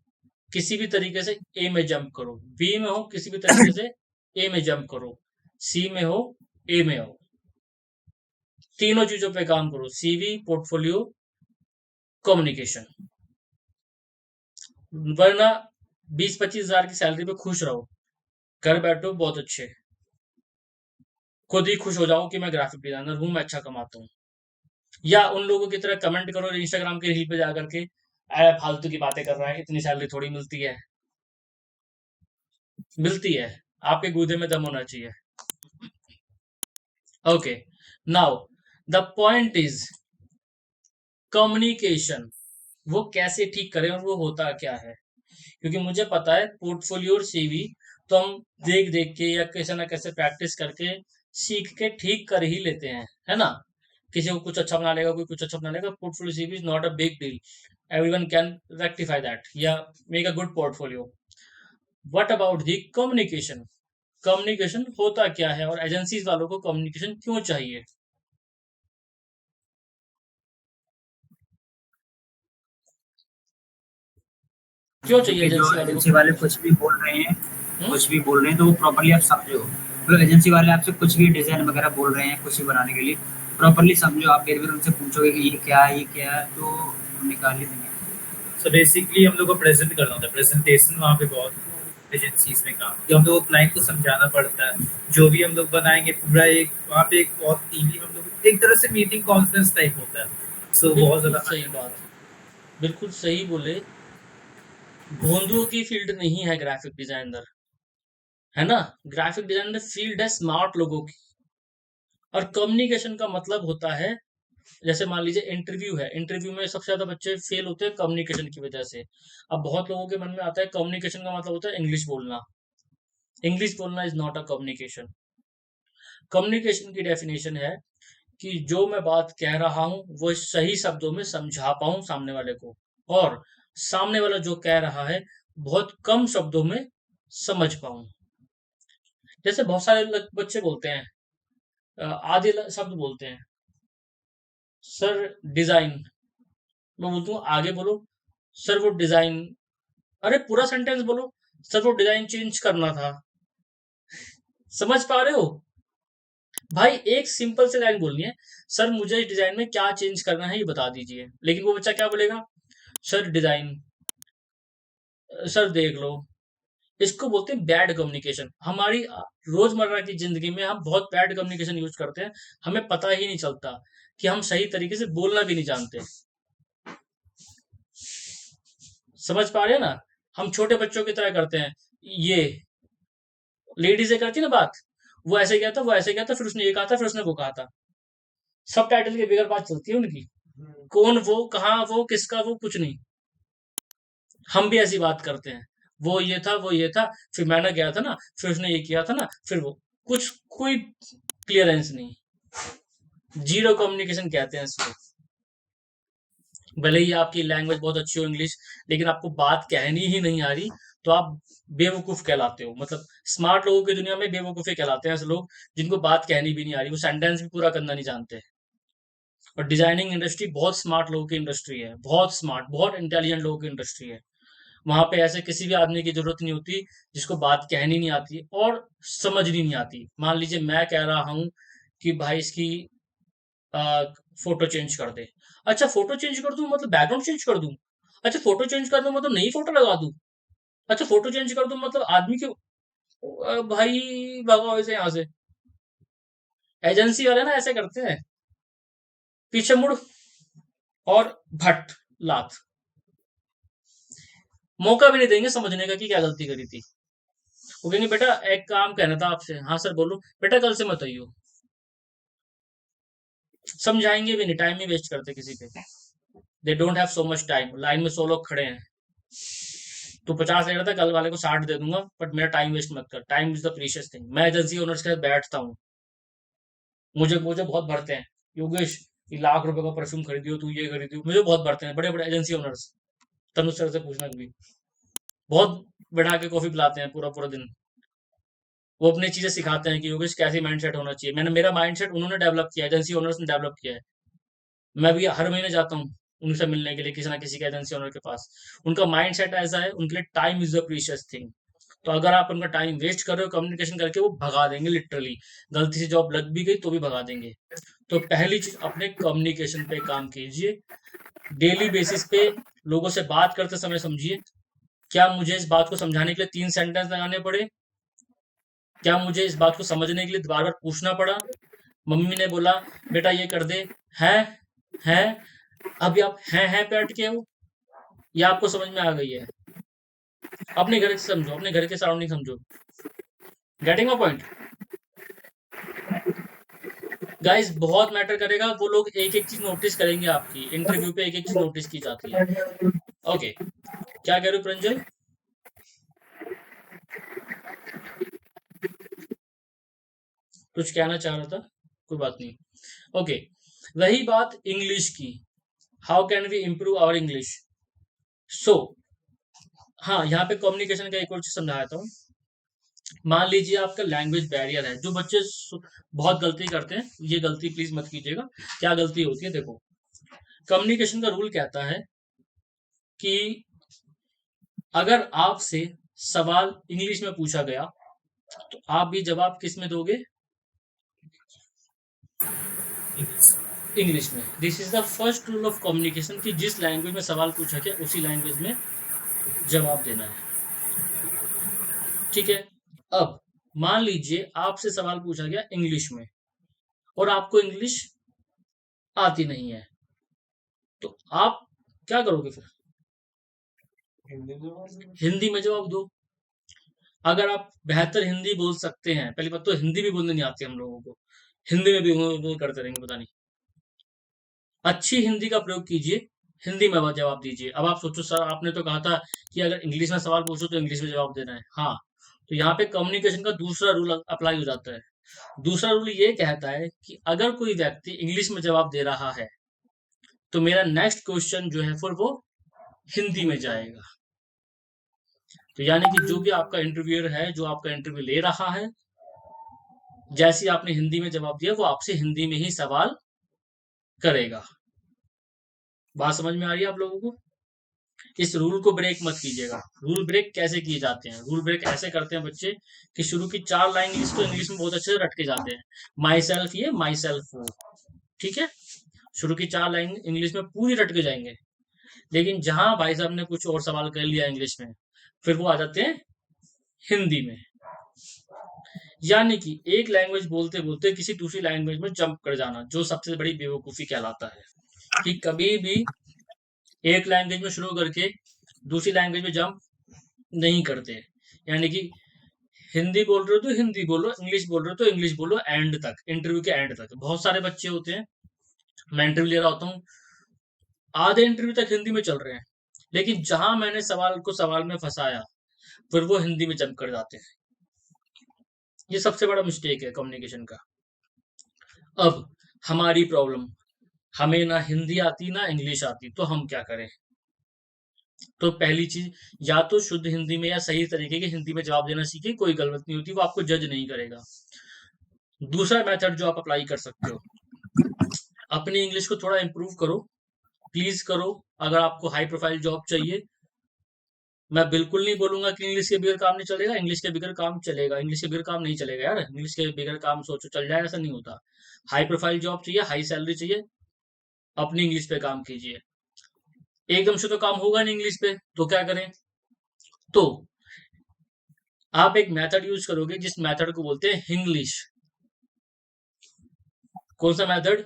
किसी भी तरीके से ए में जंप करो, बी में हो किसी भी तरीके से ए में जंप करो, सी में हो, ए में हो, तीनों चीजों पे काम करो, सीवी, पोर्टफोलियो, कम्युनिकेशन। वरना 20-25,000 की सैलरी पे खुश रहो, घर बैठो बहुत अच्छे, खुद ही खुश हो जाओ कि मैं ग्राफिक डिजाइनर हूं, मैं अच्छा कमाता हूँ। या उन लोगों की तरह कमेंट करो इंस्टाग्राम के रील पे जाकर के, अरे फालतू की बातें कर रहा है, इतनी सैलरी थोड़ी मिलती है। मिलती है, आपके गूदे में दम होना चाहिए। Okay, now the point is communication, वो कैसे ठीक करें और वो होता क्या है? क्योंकि मुझे पता है पोर्टफोलियो और सीवी तो हम देख देख के या कैसे ना कैसे प्रैक्टिस करके सीख के ठीक कर ही लेते हैं, है ना? किसी को कुछ अच्छा बना लेगा, कोई कुछ अच्छा बना लेगा। Portfolio CV is not a big deal, everyone can rectify that या make a good portfolio. What about the communication? Communication होता क्या है और एजेंसीज वालों को कम्युनिकेशन क्यों चाहिए? क्यों चाहिए क्योंकि जो एजेंसी वालों एजेंसी को वाले कम्युनिकेशन? कुछ भी बोल रहे हैं, हम्म? कुछ भी बोल रहे हैं तो वो प्रॉपरली आप समझो। मतलब एजेंसी वाले आपसे कुछ भी डिजाइन वगैरह बोल रहे हैं कुछ भी बनाने के लिए, प्रॉपरली समझो। आप फिर उनसे पूछोगे कि ये क्या है, ये क्या है, तो वो निकाल ही देंगे। सो बेसिकली हम लोग को प्रेजेंट करना होता है, प्रेजेंटेशन वहाँ पे बहुत एजेंसीज में काम कि हम लोग को क्लाइंट को समझाना पड़ता है। जो भी हम लोग बनाएंगे पूरा एक वहाँ पे एक बहुत टीवी हम लोग एक तरह से मीटिंग कॉन्फ्रेंस टाइप होता है। सो बहुत बिल्कुल ज़्यादा सही बात, बिल्कुल सही बोले। भोंदुओं की फील्ड नहीं है ग्राफिक डिजाइनर, है ना? ग्राफिक डिजाइनर फील्ड है स्मार्ट लोगों की। और कम्युनिकेशन का मतलब होता है, जैसे मान लीजिए इंटरव्यू है, इंटरव्यू में सबसे ज्यादा बच्चे फेल होते हैं कम्युनिकेशन की वजह से। अब बहुत लोगों के मन में आता है कम्युनिकेशन का मतलब होता है इंग्लिश बोलना। इंग्लिश बोलना is not a communication. Communication की डेफिनेशन है कि जो मैं बात कह रहा हूं वो सही शब्दों में समझा पाऊं सामने वाले को, और सामने वाला जो कह रहा है बहुत कम शब्दों में समझ पाऊं। जैसे बहुत सारे बच्चे बोलते हैं, आधे शब्द बोलते हैं, सर डिजाइन, मैं बोलता हूँ आगे बोलो, सर वो डिजाइन, अरे पूरा सेंटेंस बोलो, सर वो डिजाइन चेंज करना था। समझ पा रहे हो भाई? एक सिंपल से लाइन बोलनी है, सर मुझे इस डिजाइन में क्या चेंज करना है ये बता दीजिए। लेकिन वो बच्चा क्या बोलेगा? सर डिजाइन, सर देख लो। इसको बोलते हैं बैड कम्युनिकेशन। हमारी रोजमर्रा की जिंदगी में हम बहुत बैड कम्युनिकेशन यूज करते हैं, हमें पता ही नहीं चलता कि हम सही तरीके से बोलना भी नहीं जानते। समझ पा रहे हैं ना? हम छोटे बच्चों की तरह करते हैं। ये लेडीज से करती ना बात, वो ऐसे गया था, वो ऐसे गया था, फिर उसने ये कहा था, फिर उसने वो कहा था। सब टाइटल के बगैर बात चलती है उनकी। कौन वो, कहाँ वो, किसका वो, कुछ नहीं। हम भी ऐसी बात करते हैं, वो ये था, वो ये था, फिर मैंने गया था ना, फिर उसने ये किया था ना, फिर वो, कुछ कोई क्लियरेंस नहीं। जीरो कम्युनिकेशन कहते हैं इसको। भले ही आपकी लैंग्वेज बहुत अच्छी हो इंग्लिश, लेकिन आपको बात कहनी ही नहीं आ रही, तो आप बेवकूफ कहलाते हो। मतलब स्मार्ट लोगों की दुनिया में बेवकूफे कहलाते हैं ऐसे लोग जिनको बात कहनी भी नहीं आ रही, वो सेंटेंस भी पूरा करना नहीं जानते। और डिजाइनिंग इंडस्ट्री बहुत स्मार्ट लोगों की इंडस्ट्री है, बहुत स्मार्ट, बहुत इंटेलिजेंट लोगों की इंडस्ट्री है। वहां पे ऐसे किसी भी आदमी की जरूरत नहीं होती जिसको बात कहनी नहीं आती और समझनी नहीं आती। मान लीजिए मैं कह रहा हूं कि भाई इसकी फोटो चेंज कर दे। अच्छा फोटो चेंज कर दूं मतलब बैकग्राउंड चेंज कर दूं? अच्छा फोटो चेंज कर दूं मतलब नई फोटो लगा दूं? अच्छा फोटो चेंज कर दूं मतलब आदमी के भाई भगाओ इसे यहाँ से। एजेंसी वाले ना ऐसे करते हैं, पीछे मुड़ और भट लात, मौका भी नहीं देंगे समझने का कि क्या गलती करी थी। वो कहेंगे बेटा एक काम कहना था आपसे। हाँ सर बोलो। बेटा कल से मत आइयो। समझाएंगे भी नहीं, टाइम ही वेस्ट करते किसी पे। They don't have so much time. Line में 100 लोग खड़े हैं, तू 50 ले रहा था, कल वाले को 60 दे दूंगा, बट मेरा टाइम वेस्ट मत कर। Time is the precious thing. मैं एजेंसी ओनर्स के साथ बैठता हूँ, मुझे मुझे बहुत भरते हैं, योगेश ये लाख रुपए का परफ्यूम खरीदियो, तू ये खरीदियो, मुझे बहुत भरते हैं बड़े बड़े एजेंसी ओनर्स। तनुज सर से पूछना कभी, बहुत बैठा के कॉफी पिलाते हैं पूरा पूरा दिन। वो अपनी चीजें सिखाते हैं कि योगेश कैसे माइंडसेट होना चाहिए। मैंने मेरा माइंडसेट उन्होंने डेवलप किया, एजेंसी ओनर्स ने डेवलप किया है। मैं भी हर महीने जाता हूँ उनसे मिलने के लिए, किसी ना किसी के एजेंसी ओनर के पास। उनका माइंडसेट ऐसा है, उनके लिए time is the precious thing. तो अगर आप उनका टाइम वेस्ट कर रहे हो कम्युनिकेशन करके, वो भगा देंगे लिटरली। गलती से जॉब लग भी गई तो भी भगा देंगे। तो पहली चीज अपने कम्युनिकेशन पे काम कीजिए। डेली बेसिस पे लोगों से बात करते समय समझिए, क्या मुझे इस बात को समझाने के लिए 3 सेंटेंस लगाने पड़े? क्या मुझे इस बात को समझने के लिए बार बार पूछना पड़ा? मम्मी ने बोला बेटा ये कर दे, है अभी आप हैं पे अटके हो, या आपको समझ में आ गई है? अपने घर से समझो, अपने घर के सराउंडिंग समझो। Getting my point? गाइस बहुत मैटर करेगा। वो लोग एक एक चीज नोटिस करेंगे, आपकी इंटरव्यू पे एक एक चीज नोटिस की जाती है। ओके क्या कह रहे हो प्रंजल? कुछ कहना चाह रहा था, कोई बात नहीं। ओके रही बात इंग्लिश की, how can we improve our English? So हाँ, यहाँ पे कम्युनिकेशन का एक और चीज समझाया था। मान लीजिए आपका लैंग्वेज बैरियर है। जो बच्चे बहुत गलती करते हैं, ये गलती प्लीज मत कीजिएगा। क्या गलती होती है देखो, कम्युनिकेशन का रूल कहता है कि अगर आपसे सवाल इंग्लिश में पूछा गया तो आप भी जवाब किस में दोगे? इंग्लिश में। This is the first rule of communication कि जिस लैंग्वेज में सवाल पूछा गया उसी लैंग्वेज में जवाब देना है। ठीक है, अब मान लीजिए आपसे सवाल पूछा गया इंग्लिश में और आपको इंग्लिश आती नहीं है, तो आप क्या करोगे फिर? हिंदी में जवाब दो। अगर आप बेहतर हिंदी बोल सकते हैं, पहली बात तो हिंदी भी बोलने नहीं आती हम लोगों को, हिंदी में भी वो करते रहेंगे पता नहीं। अच्छी हिंदी का प्रयोग कीजिए, हिंदी में जवाब दीजिए। अब आप सोचो सर आपने तो कहा था कि अगर इंग्लिश में सवाल पूछो तो इंग्लिश में जवाब देना है। हाँ, तो यहाँ पे कम्युनिकेशन का दूसरा रूल अप्लाई हो जाता है। दूसरा रूल ये कहता है कि अगर कोई व्यक्ति इंग्लिश में जवाब दे रहा है तो मेरा नेक्स्ट क्वेश्चन जो है फिर वो हिंदी में जाएगा। तो यानी कि जो भी आपका इंटरव्यूअर है, जो आपका इंटरव्यू ले रहा है, जैसे आपने हिंदी में जवाब दिया वो आपसे हिंदी में ही सवाल करेगा। बात समझ में आ रही है आप लोगों को? इस रूल को ब्रेक मत कीजिएगा। रूल ब्रेक कैसे किए जाते हैं? रूल ब्रेक ऐसे करते हैं बच्चे कि शुरू की 4 लाइन इंग्लिश तो इंग्लिश में बहुत अच्छे से रट के जाते हैं। माई सेल्फ ये, माई सेल्फ वो, ठीक है, शुरू की 4 लाइन इंग्लिश में पूरी रट के जाएंगे। लेकिन जहां भाई साहब ने कुछ और सवाल कर लिया इंग्लिश में, फिर वो आ जाते हैं हिंदी में। यानी कि एक लैंग्वेज बोलते बोलते किसी दूसरी लैंग्वेज में जंप कर जाना, जो सबसे बड़ी बेवकूफी कहलाता है। कि कभी भी एक लैंग्वेज में शुरू करके दूसरी लैंग्वेज में जंप नहीं करते। यानी कि हिंदी बोल रहे हो तो हिंदी बोलो, इंग्लिश बोल रहे हो तो इंग्लिश बोलो, एंड तक, इंटरव्यू के एंड तक। बहुत सारे बच्चे होते हैं, मैं इंटरव्यू ले रहा होता हूँ, आधे इंटरव्यू तक हिंदी में चल रहे हैं, लेकिन जहां मैंने सवाल को सवाल में फंसाया फिर वो हिंदी में जंप कर जाते हैं। ये सबसे बड़ा मिस्टेक है कम्युनिकेशन का। अब हमारी प्रॉब्लम, हमें ना हिंदी आती ना इंग्लिश आती, तो हम क्या करें? तो पहली चीज, या तो शुद्ध हिंदी में या सही तरीके की हिंदी में जवाब देना सीखिए, कोई गलत नहीं होती, वो आपको जज नहीं करेगा। दूसरा मेथड जो आप अप्लाई कर सकते हो, अपनी इंग्लिश को थोड़ा इंप्रूव करो, प्लीज करो। अगर आपको हाई प्रोफाइल जॉब चाहिए, मैं बिल्कुल नहीं बोलूंगा कि इंग्लिश के बगैर काम नहीं चलेगा, इंग्लिश के बगैर काम चलेगा, इंग्लिश के बगैर काम नहीं चलेगा यार, इंग्लिश के बगैर काम सोचो चल जाए, ऐसा नहीं होता। हाई प्रोफाइल जॉब चाहिए, हाई सैलरी चाहिए, अपनी इंग्लिश पे काम कीजिए। एकदम से तो काम होगा नहीं इंग्लिश पे, तो क्या करें? तो आप एक मेथड यूज करोगे जिस मेथड को बोलते हैं हिंग्लिश। कौन सा मेथड?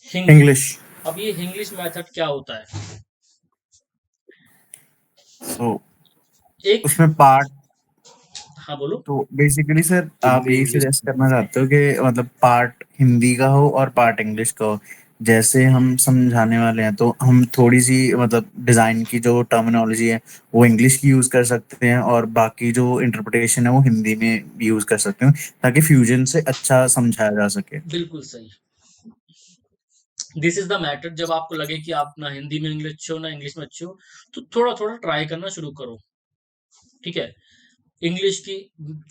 इंग्लिश। अब ये हिंग्लिश मेथड क्या होता है? तो एक, उसमें पार्ट, हाँ बोलो। तो बेसिकली सर आप यही सजेस्ट करना चाहते हो कि मतलब पार्ट हिंदी का हो और पार्ट इंग्लिश का हो। जैसे हम समझाने वाले हैं तो हम थोड़ी सी मतलब डिजाइन की जो टर्मिनोलॉजी है वो इंग्लिश की यूज कर सकते हैं, और बाकी जो इंटरप्रिटेशन है वो हिंदी में यूज कर सकते हैं, ताकि फ्यूजन से अच्छा समझाया जा सके। बिल्कुल सही। This is the matter. जब आपको लगे कि आप ना हिंदी में इंग्लिश अच्छे हो ना इंग्लिश में अच्छे हो, तो थोड़ा थोड़ा ट्राई करना शुरू करो, ठीक है? इंग्लिश की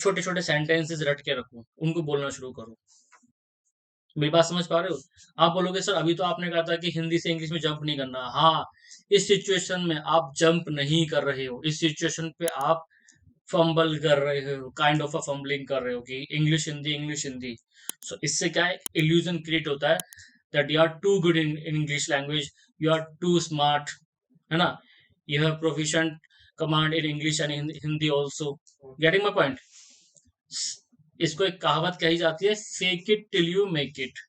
छोटे छोटे सेंटेंसेस रट के रखो, उनको बोलना शुरू करो। मेरी बात समझ पा रहे हो? आप बोलोगे सर अभी तो आपने कहा था कि हिंदी से इंग्लिश में जंप नहीं करना। हाँ, इस सिचुएशन में आप जंप नहीं कर रहे हो, इस सिचुएशन पे आप फंबल कर रहे हो, काइंड ऑफ अ फंबलिंग कर रहे हो कि English Hindi English Hindi. So इससे क्या है, इल्यूजन क्रिएट होता है that you are too good in English language, you are too smart, है ना? You have proficient command in English and Hindi also. Getting my point? इसको एक कहावत कही जाती है, fake it till you make it.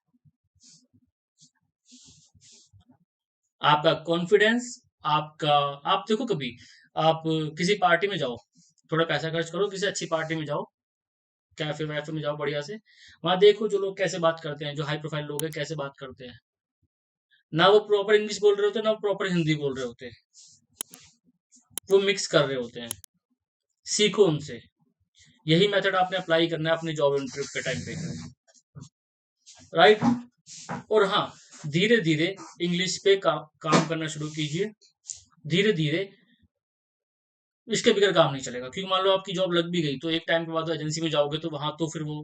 आपका कॉन्फिडेंस, आपका, आप देखो कभी आप किसी पार्टी में जाओ, थोड़ा पैसा खर्च करो, किसी अच्छी पार्टी में जाओ, कैफे वैफे में जाओ बढ़िया से, वहां देखो जो लोग कैसे बात करते हैं, जो हाई प्रोफाइल लोग हैं कैसे बात करते हैं। ना वो प्रॉपर इंग्लिश बोल रहे होते, ना वो प्रॉपर हिंदी बोल रहे होते, वो मिक्स कर रहे होते हैं। सीखो उनसे। यही मेथड आपने अप्लाई करना है अपने जॉब इंटरव्यू के टाइम पे, राइट? और हाँ, धीरे धीरे इंग्लिश पे काम करना शुरू कीजिए। धीरे धीरे इसके बगैर काम नहीं चलेगा, क्योंकि मान लो आपकी जॉब लग भी गई तो एक टाइम के बाद एजेंसी में जाओगे तो वहां तो फिर वो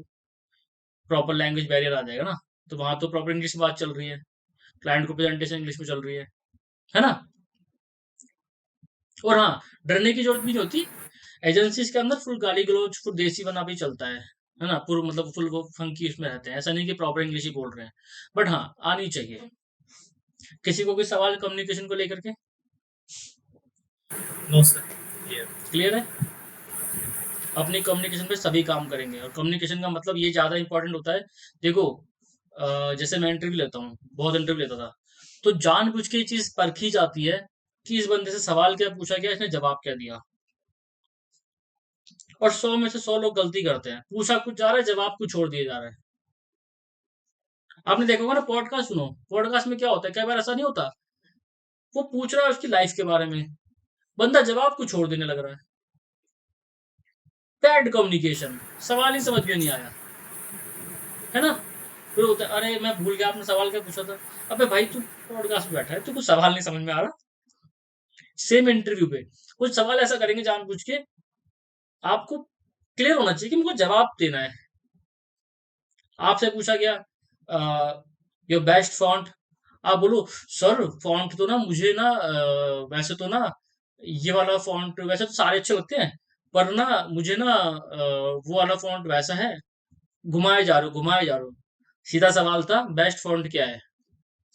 प्रॉपर लैंग्वेज बैरियर आ जाएगा ना, तो वहां तो प्रॉपर इंग्लिश में बात चल रही है, क्लाइंट को प्रेजेंटेशन इंग्लिश में चल रही है ना? और हाँ, डरने की जरूरत भी नहीं होती। एजेंसीज के अंदर फुल गाली गलौज, फुल देसी बना भी चलता है ना? पूरा मतलब फुल वो फंकी उसमें रहते हैं, ऐसा नहीं कि प्रॉपर इंग्लिश ही बोल रहे हैं, बट हाँ आनी चाहिए। किसी को कोई सवाल कम्युनिकेशन को लेकर के? नो सर, क्लियर है? अपनी कम्युनिकेशन पे सभी काम करेंगे, और कम्युनिकेशन का मतलब ये ज्यादा इंपॉर्टेंट होता है। देखो जैसे मैं इंटरव्यू लेता हूँ, बहुत इंटरव्यू लेता था, तो जानबूझ के ये चीज परखी जाती है कि इस बंदे से सवाल क्या पूछा गया, इसने जवाब क्या दिया। और 100 में से 100 लोग गलती करते हैं, पूछा कुछ जा रहा है, जवाब कुछ छोड़ दिया जा रहा है। आपने देखा होगा ना, पॉडकास्ट सुनो, पॉडकास्ट में क्या होता है, कई बार ऐसा नहीं होता, वो पूछ रहा है उसकी लाइफ के बारे में, बंदा जवाब कुछ छोड़ देने लग रहा है। बैड कम्युनिकेशन, सवाल ही समझ में नहीं आया, है ना? फिर होता है अरे मैं भूल गया आपने सवाल क्या पूछा था। अबे भाई तू पॉडकास्ट में बैठा है, तू कुछ सवाल नहीं समझ में आ रहा। सेम इंटरव्यू पे कुछ सवाल ऐसा करेंगे जानबूझ के, आपको क्लियर होना चाहिए कि मुझको जवाब देना है। आपसे पूछा गया योर बेस्ट फॉन्ट, आप बोलो सर फॉन्ट तो ना मुझे ना वैसे तो ना ये वाला फॉन्ट वैसे तो सारे अच्छे लगते हैं, पर ना मुझे ना वो वाला फॉन्ट वैसा है, घुमाए जा रहे हो घुमाए जा रहे हो। सीधा सवाल था, बेस्ट फॉन्ट क्या है?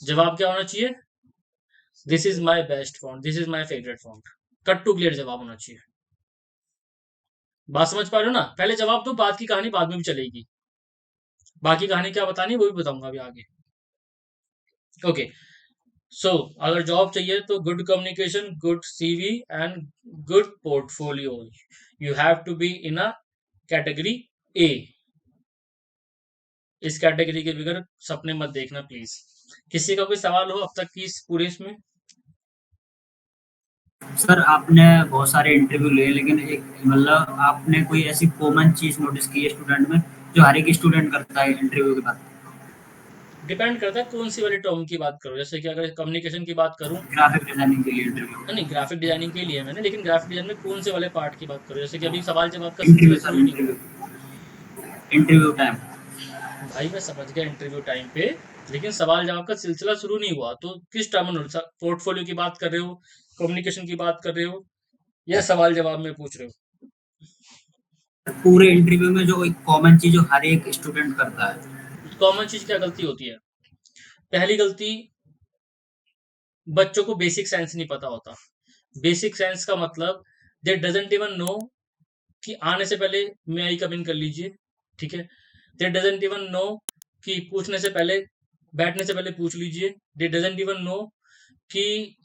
जवाब क्या होना चाहिए? This is my best font, this is my favourite font. Cut to clear जवाब होना चाहिए। बात समझ पा रहे हो ना? पहले जवाब दो, बात की कहानी बाद में भी चलेगी। बाकी कहानी क्या बतानी वो भी बताऊंगा अभी आगे। ओके, सो अगर जॉब चाहिए तो good communication, good CV and good portfolio, you have to be in a category A. इस कैटेगरी के बगैर सपने मत देखना प्लीज। किसी का कोई सवाल हो अब तक की इस पूरे इसमें? सर आपने बहुत सारे इंटरव्यू लिए, लेकिन एक मतलब आपने कोई ऐसी कॉमन चीज नोटिस की है स्टूडेंट में जो हर एक स्टूडेंट करता है इंटरव्यू के बाद? डिपेंड करता है कौन सी वाली टर्म की बात करो। जैसे कि अगर कम्युनिकेशन की बात करूं, ग्राफिक डिजाइनिंग के लिए इंटरव्यू। नहीं ग्राफिक डिजाइनिंग के लिए मैंने, लेकिन ग्राफिक डिजाइन में कौन से वाले पार्ट की बात करो? जैसे कि अभी सवाल जवाब का इंटरव्यू सिलसिला सर, शुरू नहीं हुआ। Interview time. भाई मैं समझ गया इंटरव्यू टाइम पे, लेकिन सवाल जवाब का सिलसिला शुरू नहीं हुआ तो किस टर्मिनोलॉजी, पोर्टफोलियो की बात कर रहे हो, कम्युनिकेशन की बात कर रहे हो, या सवाल जवाब में पूछ रहे हो? पूरे इंटरव्यू में जो एक कॉमन चीज जो हर एक स्टूडेंट करता है। कॉमन चीज क्या गलती होती है? पहली गलती, बच्चों को बेसिक साइंस नहीं पता होता। बेसिक साइंस का मतलब दे डजंट इवन नो कि आने से पहले मे आई कम इन कर लीजिए, ठीक है। दे डजंट इवन नो कि पूछने से पहले, बैठने से पहले पूछ लीजिए। दे डजंट इवन नो कि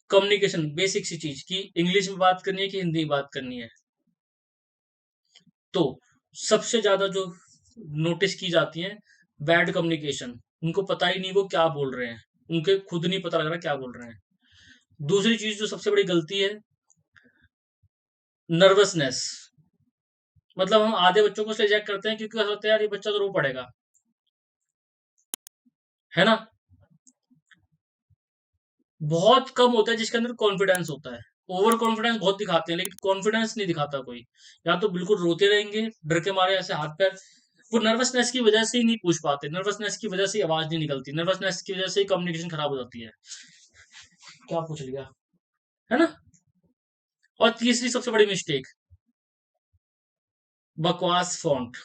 कम्युनिकेशन बेसिक सी चीज कि इंग्लिश में बात करनी है कि हिंदी में बात करनी है। तो सबसे ज्यादा जो नोटिस की जाती है बैड कम्युनिकेशन, उनको पता ही नहीं वो क्या बोल रहे हैं, उनके खुद नहीं पता लग रहा क्या बोल रहे हैं। दूसरी चीज जो सबसे बड़ी गलती है, नर्वसनेस। मतलब हम आधे बच्चों को रिजेक्ट करते हैं क्योंकि ऐसा होता है यार ये बच्चा तो रो पड़ेगा, है ना। बहुत कम होता है जिसके अंदर कॉन्फिडेंस होता है। ओवर कॉन्फिडेंस बहुत दिखाते हैं लेकिन कॉन्फिडेंस नहीं दिखाता कोई। या तो बिल्कुल रोते रहेंगे डर के मारे, ऐसे हाथ पैर, वो नर्वसनेस की वजह से ही नहीं पूछ पाते, नर्वसनेस की वजह से ही आवाज नहीं निकलती, नर्वसनेस की वजह से ही कम्युनिकेशन खराब हो जाती है। क्या पूछ लिया, है ना। और तीसरी सबसे बड़ी मिस्टेक, बकवास फॉन्ट,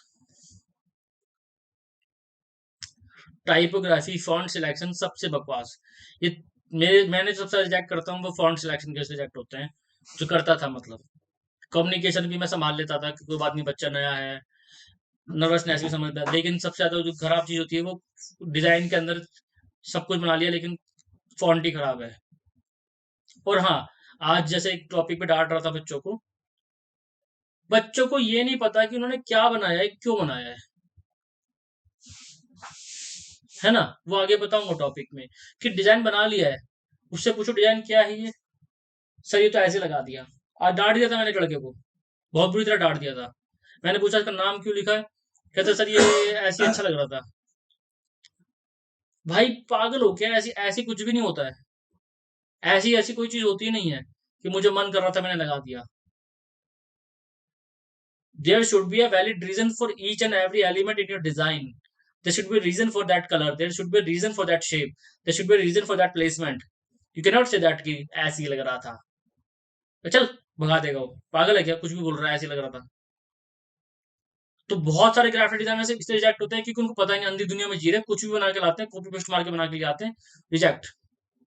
टाइपोग्राफी, फॉन्ट सिलेक्शन सबसे बकवास। ये मैंने जो सबसे रिजेक्ट करता हूँ वो फॉन्ट सिलेक्शन के रिजेक्ट होते हैं, जो करता था। मतलब कम्युनिकेशन भी मैं संभाल लेता था कि कोई बात नहीं बच्चा नया है, नर्वसनेस भी समझता है, लेकिन सबसे ज्यादा जो खराब चीज होती है वो डिजाइन के अंदर सब कुछ बना लिया लेकिन फॉन्ट ही खराब है। और हाँ, आज जैसे एक टॉपिक पे डांट रहा था बच्चों को ये नहीं पता कि उन्होंने क्या बनाया है, क्यों बनाया है ना। वो आगे बताऊंगा टॉपिक में कि डिजाइन बना लिया है, उससे पूछो डिजाइन क्या है ये, सर ये तो ऐसे लगा दिया। आज डांट दिया था मैंने लड़के को, बहुत बुरी तरह डांट दिया था। मैंने पूछा इसका नाम क्यों लिखा है, कहते सर ये ऐसे अच्छा लग रहा था। भाई पागल हो क्या, ऐसी ऐसी कुछ भी नहीं होता है। ऐसी ऐसी कोई चीज होती ही नहीं है कि मुझे मन कर रहा था मैंने लगा दिया। There should be a valid reason for each and every element in your design. There should be a reason for that color. There should be a reason for that shape. There should be a reason for that placement. You cannot say that कि ऐसे ही लग रहा था, तो चल भगा देगा वो, पागल है क्या, कुछ भी बोल रहा है ऐसे लग रहा था। तो बहुत सारे ग्राफिक डिजाइनर से इसलिए रिजेक्ट होते हैं क्योंकि उनको पता ही नहीं, अंधी दुनिया में जी रहे, कुछ भी बना के लाते हैं, कॉपी पेस्ट मार के बना के ले आते हैं, रिजेक्ट।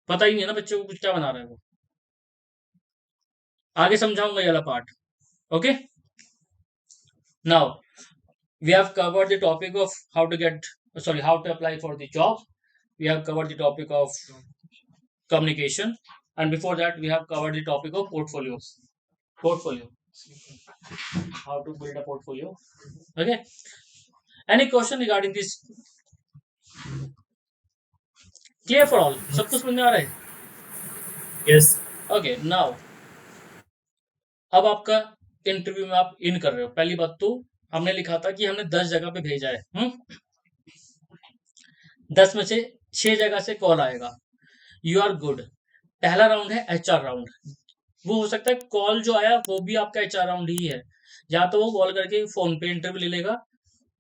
पता ही नहीं है ना बच्चे को कुछ क्या बना रहा है वो। आगे समझाऊंगा ये वाला part, okay. Now we have covered the topic of how to apply for the job. We have covered the topic of communication, and before that we have covered the topic of portfolio. How to build a portfolio. Okay. Any question regarding this? Clear for all? सब कुछ समझ में आ रहा है? Yes. Okay. Now अब आपका interview में आप इन कर रहे हो। पहली बात तो हमने लिखा था कि हमने 10 जगह पे भेजा है, 10 में से 6 जगह से कॉल आएगा, यू आर गुड। पहला राउंड है HR राउंड। वो हो सकता है कॉल जो आया वो भी आपका HR राउंड ही है, या तो वो कॉल करके फोन पे इंटरव्यू ले लेगा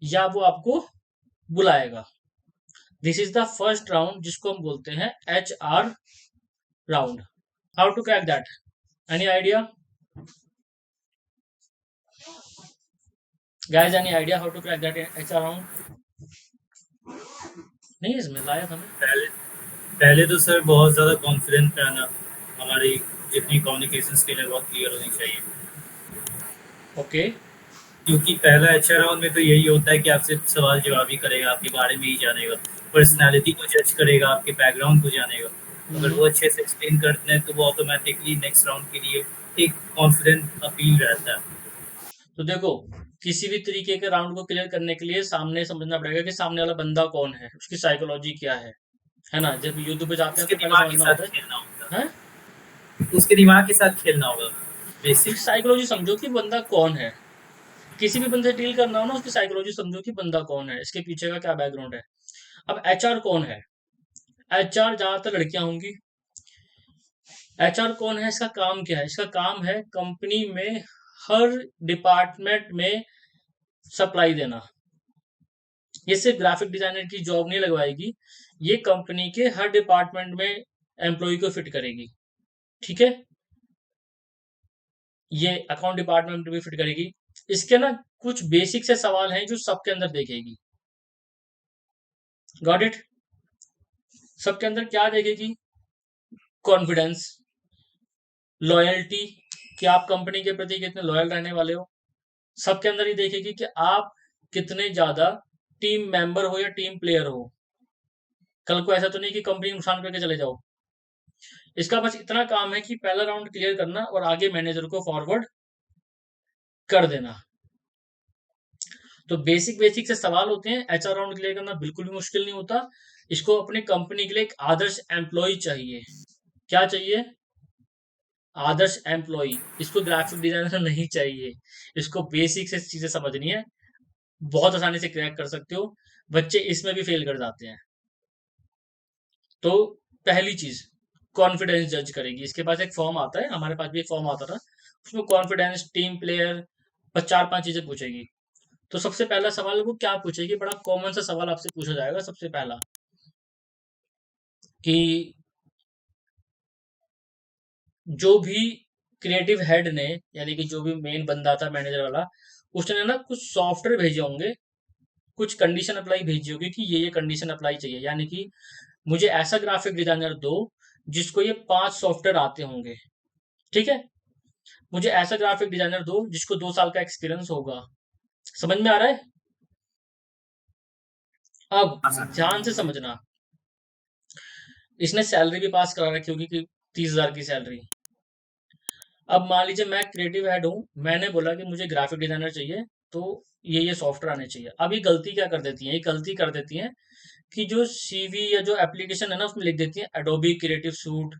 या वो आपको बुलाएगा। This is the first round जिसको हम बोलते हैं HR round. How to crack that, any idea guys, any idea how to crack that HR round? नहीं इसमें लाया था मैं। पहले तो सर बहुत ज़्यादा कॉन्फिडेंट रहना, हमारी जितनी कम्युनिकेशन स्किल है बहुत क्लियर होनी चाहिए। ओके। क्योंकि पहला HR राउंड में तो यही होता है कि आपसे सवाल जवाब ही करेगा, आपके बारे में ही जानेगा। पर्सनालिटी को जज करेगा, आपके बैकग्राउंड को जानेगा। अगर वो अच्छे से एक्सप्लेन करते हैं तो वो ऑटोमेटिकली नेक्स्ट राउंड के लिए एक कॉन्फिडेंट अपील रहता है। तो देखो, किसी भी तरीके के राउंड को क्लियर करने के लिए सामने समझना पड़ेगा कि सामने वाला बंदा कौन है, उसकी साइकोलॉजी क्या है ना। जब युद्ध पे जाते हैं उसके तो पहले दिमाग के समझना साथ होता खेलना होता है, है, उसके दिमाग के साथ खेलना होगा। बेसिक साइकोलॉजी समझो कि बंदा कौन है। किसी भी बंदे से डील करना हो ना, उसकी साइकोलॉजी समझो कि बंदा कौन है, इसके पीछे का क्या बैकग्राउंड है। अब एचआर कौन है? एचआर ज्यादातर लड़कियां होंगी। एचआर कौन है, इसका काम क्या है? इसका काम है कंपनी में हर डिपार्टमेंट में सप्लाई देना। ये सिर्फ ग्राफिक डिजाइनर की जॉब नहीं लगवाएगी, ये कंपनी के हर डिपार्टमेंट में एम्प्लॉय को फिट करेगी। ठीक है, ये अकाउंट डिपार्टमेंट में भी फिट करेगी। इसके ना कुछ बेसिक से सवाल हैं जो सबके अंदर देखेगी। Got it? सबके अंदर क्या देखेगी? कॉन्फिडेंस, लॉयल्टी, कि आप कंपनी के प्रति कितने लॉयल रहने वाले हो। सबके अंदर ही देखेगी कि आप कितने ज्यादा टीम मेंबर हो या टीम प्लेयर हो। कल को ऐसा तो नहीं कि कंपनी नुकसान करके चले जाओ। इसका बस इतना काम है कि पहला राउंड क्लियर करना और आगे मैनेजर को फॉरवर्ड कर देना। तो बेसिक बेसिक से सवाल होते हैं। एचआर राउंड क्लियर करना बिल्कुल भी मुश्किल नहीं होता। इसको अपनी कंपनी के लिए एक आदर्श एम्प्लॉय चाहिए। क्या चाहिए? आदर्श एम्प्लॉय। इसको ग्राफिक डिजाइनर नहीं चाहिए। इसको बेसिक से चीजें समझनी है, बहुत आसानी से क्रैक कर सकते हो। बच्चे इसमें भी फेल कर जाते हैं। तो पहली चीज कॉन्फिडेंस जज करेगी। इसके पास एक फॉर्म आता है, हमारे पास भी एक फॉर्म आता था, उसमें कॉन्फिडेंस, टीम प्लेयर, बस 4-5 चीजें पूछेगी। तो सबसे पहला सवाल वो क्या पूछेगी? बड़ा कॉमन सा सवाल आपसे पूछा जाएगा सबसे पहला, कि जो भी क्रिएटिव हेड ने, यानी कि जो भी मेन बंदा था मैनेजर वाला, उसने ना कुछ सॉफ्टवेयर भेजे होंगे, कुछ कंडीशन अप्लाई भेजी होगी कि ये कंडीशन अप्लाई चाहिए। यानी कि मुझे ऐसा ग्राफिक डिजाइनर दो जिसको ये 5 सॉफ्टवेयर आते होंगे। ठीक है, मुझे ऐसा ग्राफिक डिजाइनर दो जिसको 2 साल का एक्सपीरियंस होगा। समझ में आ रहा है? अब ध्यान से समझना, इसने सैलरी भी पास करा रखी होगी कि 30,000 की सैलरी। अब मान लीजिए मैं क्रिएटिव हेड हूं, मैंने बोला कि मुझे ग्राफिक डिजाइनर चाहिए, तो ये सॉफ्टवेयर आने चाहिए। अब ये गलती क्या कर देती है? ये गलती कर देती है कि जो सीवी या जो एप्लीकेशन है ना, उसमें लिख देती है Adobe Creative Suite,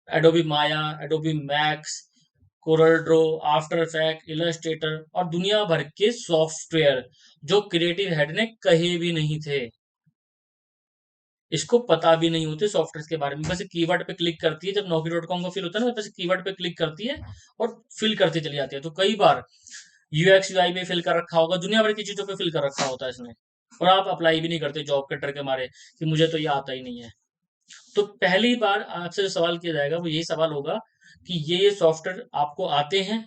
Adobe Maya, Adobe Max, Corel Draw, After Effect, Illustrator और दुनिया भर के सॉफ्टवेयर जो क्रिएटिव हेड ने कहे भी नहीं थे, इसको पता भी नहीं होते सॉफ्टवेयर के बारे में। बस कीवर्ड पे क्लिक करती है। जब Naukri.com का फिल होता है ना, बस कीवर्ड पे क्लिक करती है और फिल करती चली जाती है। तो कई बार यूएक्स यूआई पे फिल कर रखा होगा, दुनिया भर की चीजों पे फिल कर रखा होता है इसने, और आप अप्लाई भी नहीं करते जॉब के डर के मारे कि मुझे तो ये आता ही नहीं है। तो पहली बार आपसे जो सवाल किया जाएगा वो यही सवाल होगा कि ये सॉफ्टवेयर आपको आते हैं?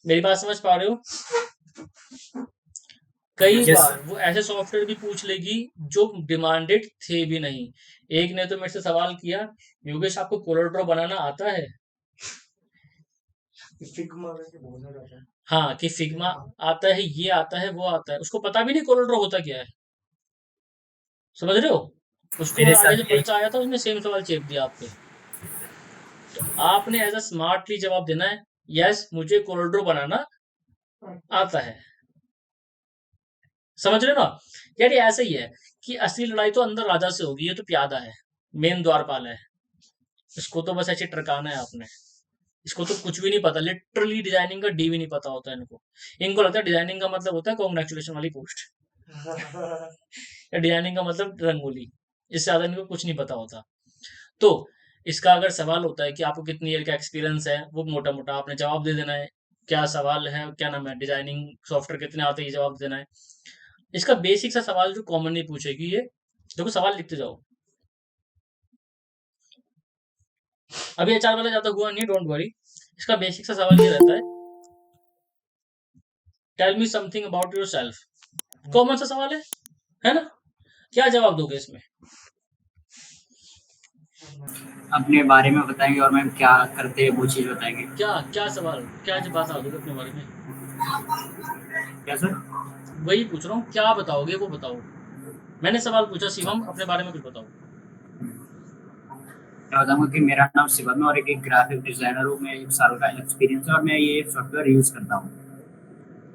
मेरी बात समझ पा रहे हो? कई Yes, बार वो ऐसे सॉफ्टवेयर भी पूछ लेगी जो डिमांडेड थे भी नहीं। एक ने तो मेरे से सवाल किया, योगेश आपको कोरल ड्रॉ बनाना आता है? हाँ, कि फिग्मा आता है, ये आता है, वो आता है। उसको पता भी नहीं कोरल ड्रॉ होता क्या है। समझ रहे हो? उसको मेरे आगे साथ जो भी पर्चा आया था उसने सेम सवाल चेप दिया आप पे। तो आपने एज अ स्मार्टली जवाब देना है, यस मुझे कोरल ड्रॉ बनाना आता है। समझ रहे हो ना? यार ये ऐसे ही है कि असली लड़ाई तो अंदर राजा से होगी। ये तो प्यादा है, मेन द्वारपाल है, इसको तो बस ऐसे टरकाना है आपने। इसको तो कुछ भी नहीं पता, लिटरली डिजाइनिंग का डी भी नहीं पता होता है इनको। इनको लगता है डिजाइनिंग का मतलब होता है कॉन्ग्रेचुलेशन वाली पोस्ट या डिजाइनिंग का मतलब रंगोली। इससे ज्यादा इनको कुछ नहीं पता होता। तो इसका अगर सवाल होता है कि आपको कितनी ईयर का एक्सपीरियंस है, वो मोटा मोटा आपने जवाब दे देना है। क्या सवाल है, क्या नाम है, डिजाइनिंग सॉफ्टवेयर कितने आते हैं, ये जवाब देना है। इसका बेसिक सा सवाल जो कॉमन नहीं पूछेगी ये, देखो सवाल लिखते जाओ। अभी एचआर वाला ज्यादा हुआ नहीं, डोंट वरी। इसका बेसिक सा सवाल ये रहता है, tell me something about yourself. Common सा सवाल है ना? क्या जवाब दोगे इसमें? अपने बारे में बताएंगे और मैम क्या करते हैं वो चीज बताएंगे। क्या क्या सवाल, क्या बात दोगे अपने बारे में? क्या सर? वही पूछ रहा हूँ, क्या बताओगे वो बताओ। मैंने सवाल पूछा शिवम, अपने बारे में कुछ बताओ। मैं बताऊंगा कि मेरा नाम शिवम है और एक ग्राफिक डिजाइनर हूँ। मैं 1 साल का एक्सपीरियंस है और मैं ये सॉफ्टवेयर यूज करता हूँ।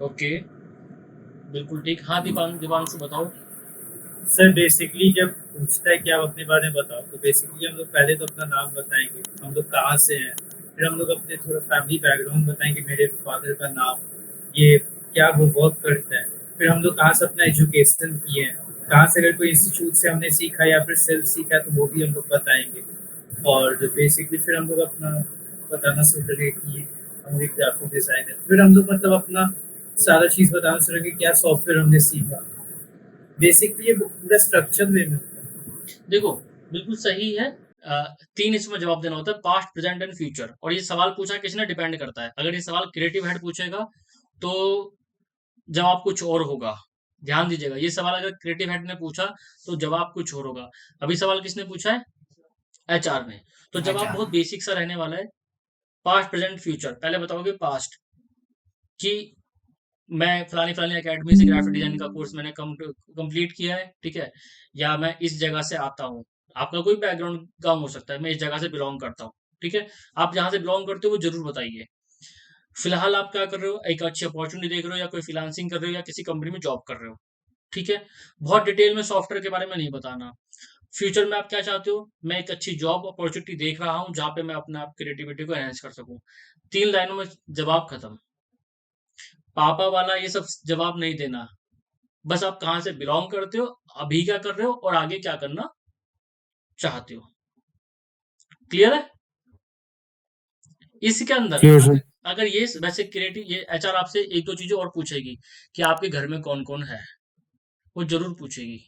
ओके, बिल्कुल ठीक। हाँ दिवांशु बताओ। सर बेसिकली जब पूछता है कि आप अपने बारे में बताओ, तो बेसिकली हम लोग पहले तो अपना नाम बताएंगे, हम लोग कहाँ से हैं, फिर हम लोग अपने थोड़ा फैमिली बैकग्राउंड बताएंगे, मेरे फादर का नाम, ये क्या वो वर्क करता है, फिर हम लोग कहाँ से अपना एजुकेशन किए हैं, कहाँ से अगर कोई इंस्टीट्यूट से हमने सीखा या फिर सेल्फ सीखा तो वो भी हम लोग बताएंगे। और बेसिकली फिर हम लोग अपना बताना शुरू करेंगे कि हम एक ग्राफिक डिज़ाइनर, फिर हम लोग मतलब अपना सारा चीज़ बताना शुरू करेंगे क्या सॉफ्टवेयर हमने सीखा। बेसिकली ये पूरा स्ट्रक्चर में होता है। देखो बिल्कुल सही है। 3 इसमें जवाब देना होता है, पास्ट, प्रेजेंट एंड फ्यूचर। और ये सवाल पूछा किसने, डिपेंड करता है। अगर ये सवाल क्रिएटिव हेड पूछेगा तो जवाब कुछ और होगा। ध्यान दीजिएगा, ये सवाल अगर क्रिएटिव हेड ने पूछा तो जवाब कुछ और होगा। अभी सवाल किसने पूछा है, एचआर ने, तो जवाब बहुत बेसिक सा रहने वाला है, पास्ट प्रेजेंट फ्यूचर। पहले बताओगे पास्ट कि मैं फलानी एकेडमी से ग्राफिक डिजाइनिंग का कोर्स मैंने कंप्लीट किया है, ठीक है, या मैं इस जगह से आता हूँ। आपका कोई बैकग्राउंड काम हो सकता है, मैं इस जगह से बिलोंग करता हूँ, ठीक है। आप जहाँ से बिलोंग करते हो वो जरूर बताइए। फिलहाल आप क्या कर रहे हो, एक अच्छी अपॉर्चुनिटी देख रहे हो, या कोई फ्रीलांसिंग कर रहे हो, या किसी कंपनी में जॉब कर रहे हो, ठीक है। बहुत डिटेल में सॉफ्टवेयर के बारे में नहीं बताना। फ्यूचर में आप क्या चाहते हो, मैं एक अच्छी जॉब अपॉर्चुनिटी देख रहा हूँ जहाँ पे मैं अपने आप क्रिएटिविटी को एनहांस कर सकूँ। 3 लाइनों में जवाब खत्म। पापा वाला ये सब जवाब नहीं देना, बस आप कहाँ से बिलोंग करते हो, अभी क्या कर रहे हो, और आगे क्या करना चाहते हो। क्लियर है? इसके अंदर अगर ये वैसे क्रिएटिव, ये एचआर आपसे 1-2 चीजें और पूछेगी कि आपके घर में कौन कौन है, वो जरूर पूछेगी।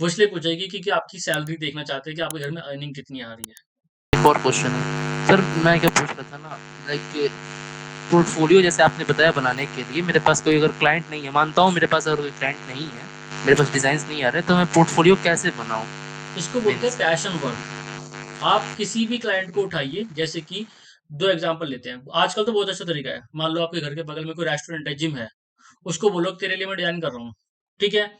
वो इसलिए पूछेगी क्योंकि आपकी सैलरी देखना चाहते हैं कि आपके घर में अर्निंग कितनी आ रही है। एक और क्वेश्चन है सर, मैं क्या पूछ रहा था ना, लाइक पोर्टफोलियो जैसे आपने बताया बनाने के लिए मेरे पास कोई अगर क्लाइंट नहीं है, मानता हूँ मेरे पास अगर कोई क्लाइंट नहीं है, मेरे पास डिजाइन नहीं आ रहे, तो मैं पोर्टफोलियो कैसे बनाऊँ? इसको बोलते हैं पैशन वर्क। आप किसी भी क्लाइंट को उठाइए, जैसे कि 2 एग्जांपल लेते हैं। आजकल तो बहुत अच्छा तरीका है, मान लो आपके घर के बगल में कोई रेस्टोरेंट है, जिम है, उसको बोलो तेरे लिए मैं डिजाइन कर रहा हूँ, ठीक है।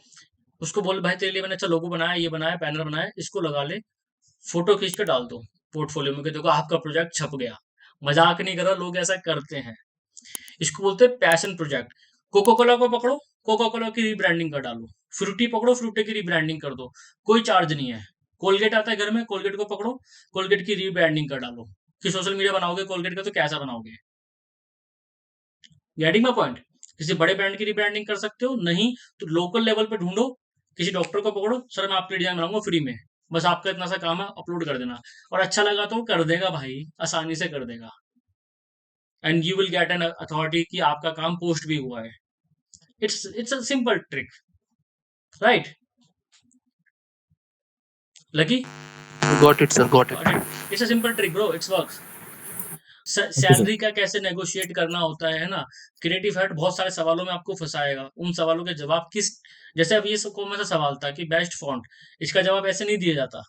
उसको बोल भाई तेरे लिए मैंने अच्छा लोगो बनाया, ये बनाया, बैनर बनाया, इसको लगा ले, फोटो खींच कर डाल दो पोर्टफोलियो में कि देखो आपका प्रोजेक्ट छप गया। मजाक नहीं कर रहा, लोग ऐसा करते हैं। इसको बोलते हैं पैशन प्रोजेक्ट। कोको कोला को पकड़ो, कोको कोला की रीब्रांडिंग कर डालो। फ्रूटी पकड़ो, फ्रूटी की रीब्रांडिंग कर दो, कोई चार्ज नहीं है। कोलगेट आता है घर में, कोलगेट को पकड़ो, कोलगेट की रीब्रांडिंग कर डालो। कि सोशल मीडिया बनाओगे कोलगेट का तो कैसा बनाओगे? Getting my point? किसी बड़े ब्रांड की रीब्रांडिंग कर सकते हो, नहीं तो लोकल लेवल पे ढूंढो, किसी डॉक्टर को पकड़ो, सर मैं आपके डिजाइन बनाऊंगा फ्री में, बस आपका इतना सा काम है, अपलोड कर देना, और अच्छा लगा तो कर देगा भाई, आसानी से कर देगा। And you will get an authority कि आपका काम पोस्ट भी हुआ है। It's a simple trick, right? Lucky got it sir, got it. It's a simple trick bro, it's works. Salary का कैसे नेगोशिएट करना होता है ना, क्रिएटिव हेड बहुत सारे सवालों में आपको फंसाएगा। उन सवालों के जवाब किस, जैसे अब ये कौन सा सवाल था कि बेस्ट फॉन्ट, इसका जवाब ऐसे नहीं दिया जाता।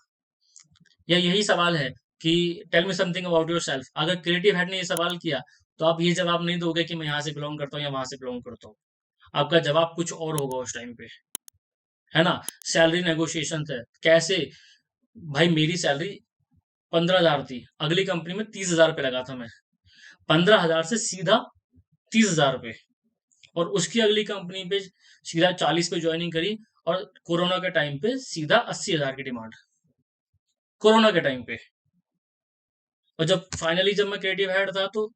या यही सवाल है कि tell me something about yourself, अगर क्रिएटिव हेड ने ये सवाल किया तो आप ये जवाब नहीं दोगे कि मैं यहाँ से बिलोंग करता हूँ या वहां से बिलोंग करता हूँ। आपका जवाब कुछ और होगा उस टाइम पे, है ना। सैलरी नेगोशिएशन है कैसे, भाई मेरी सैलरी 15,000 थी, अगली कंपनी में 30,000 रुपये लगा था मैं, 15,000 से सीधा 30,000 रुपये, और उसकी अगली कंपनी पे सीधा 40 पे ज्वाइनिंग करी, और कोरोना के टाइम पे सीधा 80,000 की डिमांड, कोरोना के टाइम पे। और जब फाइनली जब मैं क्रिएटिव हेड था तो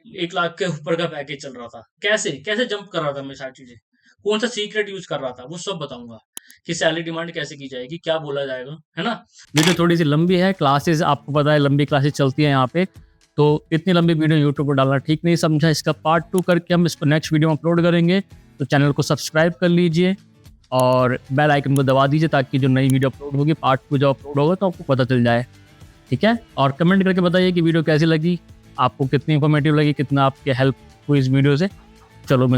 1 लाख के ऊपर का पैकेज चल रहा था। कैसे कैसे जंप कर रहा था मैं, सारी चीजें कौन सा सीक्रेट यूज कर रहा था वो सब बताऊंगा, कि सैलरी डिमांड कैसे की जाएगी, क्या बोला जाएगा, है ना। वीडियो थोड़ी सी लंबी है, क्लासेस आपको पता है लंबी क्लासेस चलती है यहाँ पे, तो इतनी लंबी वीडियो यूट्यूब पर डालना ठीक नहीं समझा। इसका पार्ट 2 करके हम इसको नेक्स्ट वीडियो में अपलोड करेंगे, तो चैनल को सब्सक्राइब कर लीजिए और बेल आइकन को दबा दीजिए, ताकि जो नई वीडियो अपलोड होगी, पार्ट 2 जब अपलोड होगा तो आपको पता चल जाए, ठीक है। और कमेंट करके बताइए कि वीडियो कैसी लगी, आपको कितनी इन्फॉर्मेटिव लगी, कितना आपके हेल्प हुई इस वीडियो से। चलो मिलते